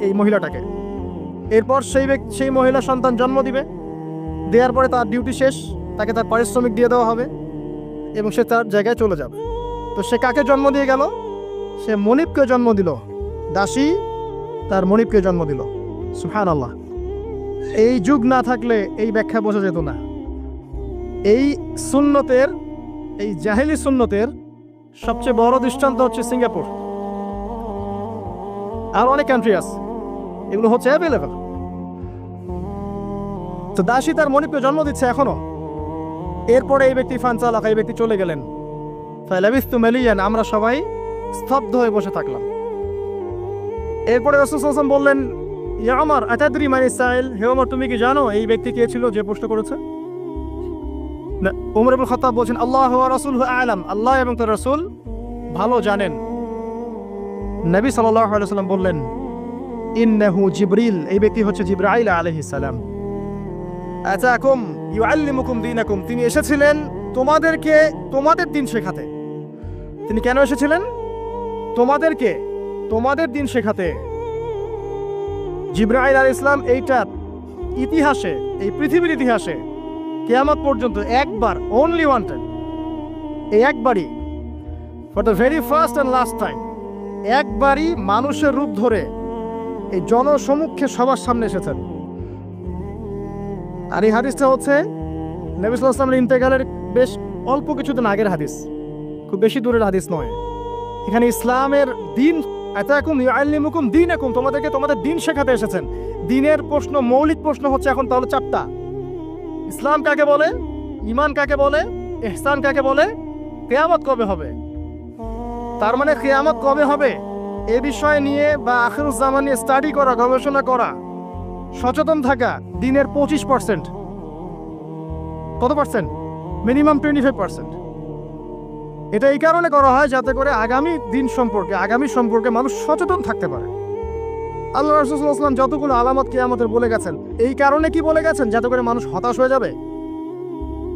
এই মহিলাটাকে। এরপর সেই মহিলা সন্তান জন্ম দিবে। দেওয়ার পরে তার ডিউটি শেষ, তাকে তার পারিশ্রমিক দিয়ে দেওয়া হবে এবং সে তার জায়গায় চলে যাবে। তো সে কাকে জন্ম দিয়ে গেল? সে মনিবকে জন্ম দিল। দাসী তার মনিবকে জন্ম দিল। সুবহানাল্লাহ। এই যুগ না থাকলে এই ব্যাখ্যা বোঝা যেত না। এই সুন্নতের, এই জাহেলি সুন্নতের সবচেয়ে বড় দৃষ্টান্ত হচ্ছে সিঙ্গাপুর। আর অনেক কান্ট্রি আছে, এগুলো হচ্ছে অ্যাভেলেবল। তো দাসী তার মনিবকে জন্ম দিচ্ছে এখনো। এরপরে এই ব্যক্তি ফানসালাক, এই ব্যক্তি চলে গেলেন। ফালাবিস্তু মালিয়ান, আমরা সবাই স্তব্ধ হয়ে বসে থাকলাম। এরপরে রাসূল সাল্লাল্লাহু আলাইহি ওয়াসাল্লাম বললেন, ইয়া ওমর আতাদরি মানিস সাইল, হে ওমর তুমি কি জানো এই ব্যক্তি কে ছিল যে প্রশ্ন করেছে? না, ওমর ইবনে খাত্তাব বলেন, আল্লাহু ওয়া রাসূলুহু আ'লাম, আল্লাহ এবং তার রাসূল ভালো জানেন। নবী সাল্লাল্লাহু আলাইহি ওয়াসাল্লাম বললেন, ইন্নাহু জিবরিল, এই ব্যক্তি হচ্ছে জিবরাইল আলাইহিস সালাম। আতাকুম ইউআল্লিমুকুম দীনাকুম, তিনি এসেছিলেন তোমাদের দিন শেখাতে। তিনি কেন এসেছিলেন? তোমাদের দিন শেখাতে। জিবরাইল আলাইহিস সালাম এইটা ইতিহাসে, এই পৃথিবীর ইতিহাসে কিয়ামত পর্যন্ত একবার, অনলি ওয়ান টাইম, এই একবারই, for the very first and last time, একবারই মানুষের রূপ ধরে এই জনসমক্ষে সবার সামনে এসেছেন। আর এই হাদিসটা হচ্ছে নবী সাল্লাল্লাহু আলাইহি ওয়াসাল্লামের ইন্তেকালের বেশ অল্প কিছুদিন আগের হাদিস, খুব বেশি দূরের হাদিস নয়। এখানে ইসলামের দিন, আতাকুম ইউআল্লিমুকুম দীনাকুম, তোমাদের দিন শেখাতে এসেছেন। দিনের প্রশ্ন, মৌলিক প্রশ্ন হচ্ছে এখন তাহলে 4টা। ইসলাম কাকে বলে, ঈমান কাকে বলে, ইহসান কাকে বলে, কিয়ামত কবে হবে। তার মানে কিয়ামত কবে হবে এ বিষয় নিয়ে বা আখিরুজ জামান নিয়ে স্টাডি করা, গবেষণা করা, সচেতন থাকা দিনের 25%। কত পার্সেন্ট? মিনিমাম 25%। এটা এই কারণে করা হয় যাতে করে আগামী সম্পর্কে মানুষ সচেতন থাকতে পারে। আল্লাহ রাসূল সাল্লাল্লাহু আলাইহি ওয়াসাল্লাম যতগুলো আলামত কিয়ামতের বলে গেছেন, এই কারণে কি বলে গেছেন? যাতে করে মানুষ হতাশ হয়ে যাবে,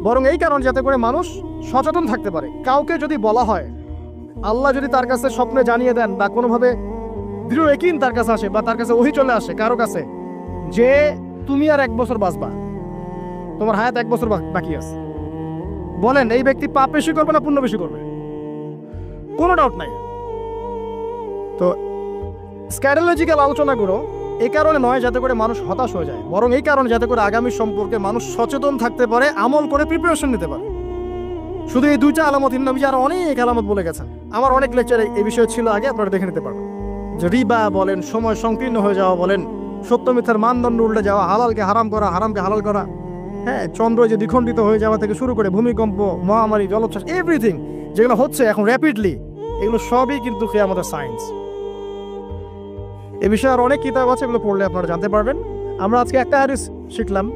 বরং এই কারণ যাতে করে মানুষ সচেতন থাকতে পারে। কাউকে যদি বলা হয়, আল্লাহ যদি তার কাছে স্বপ্নে জানিয়ে দেন বা কোনোভাবে দৃঢ় ইয়াকিন তার কাছে আসে বা তার কাছে ওহী চলে আসে কারো কাছে যে তুমি আর 1 বছর বাঁচবা, তোমার হায়াত 1 বছর বাকি আছে, বলেন এই ব্যক্তি পাপ বেশি করবে না পুণ্য বেশি করবে? কোনো ডাউট নাই। তো স্ক্যাটোলজিক্যাল আলোচনাগুলো এই কারণে নয় যাতে করে মানুষ হতাশ হয়ে যায়, বরং এই কারণে যাতে করে আগামী সম্পর্কে মানুষ সচেতন থাকতে পারে, আমল করে প্রিপারেশন নিতে পারে। শুধু এই 2টা আলামত, নবী আরো অনেক আলামত বলে গেছেন। আমার অনেক লেকচারে এই বিষয় ছিল আগে, আপনারা দেখে নিতে পারবেন। যে রিবা বলেন, সময় সংকীর্ণ হয়ে যাওয়া বলেন, সত্য মিথ্যার মানদণ্ড উল্টে যাওয়া, হালালকে হারাম করা, হারামকে হালাল করা, হ্যাঁ, চন্দ্র যে দ্বিখণ্ডিত হয়ে যাওয়া থেকে শুরু করে ভূমিকম্প, মহামারী, জলোচ্ছ্বাস, এভরিথিং যেগুলো হচ্ছে এখন র্যাপিডলি, এগুলো সবই কিন্তু কিয়ামতের সায়েন্স। এ বিষয়ে আর অনেক কিতাব আছে, এগুলো পড়লে আপনারা জানতে পারবেন। আমরা আজকে একটা হাদিস শিখলাম।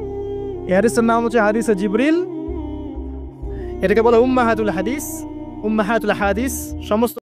এই হাদিসের নাম হচ্ছে হাদিসে জিবরিল। এটাকে বলে উম্মাহাতুল হাদিস। সমস্ত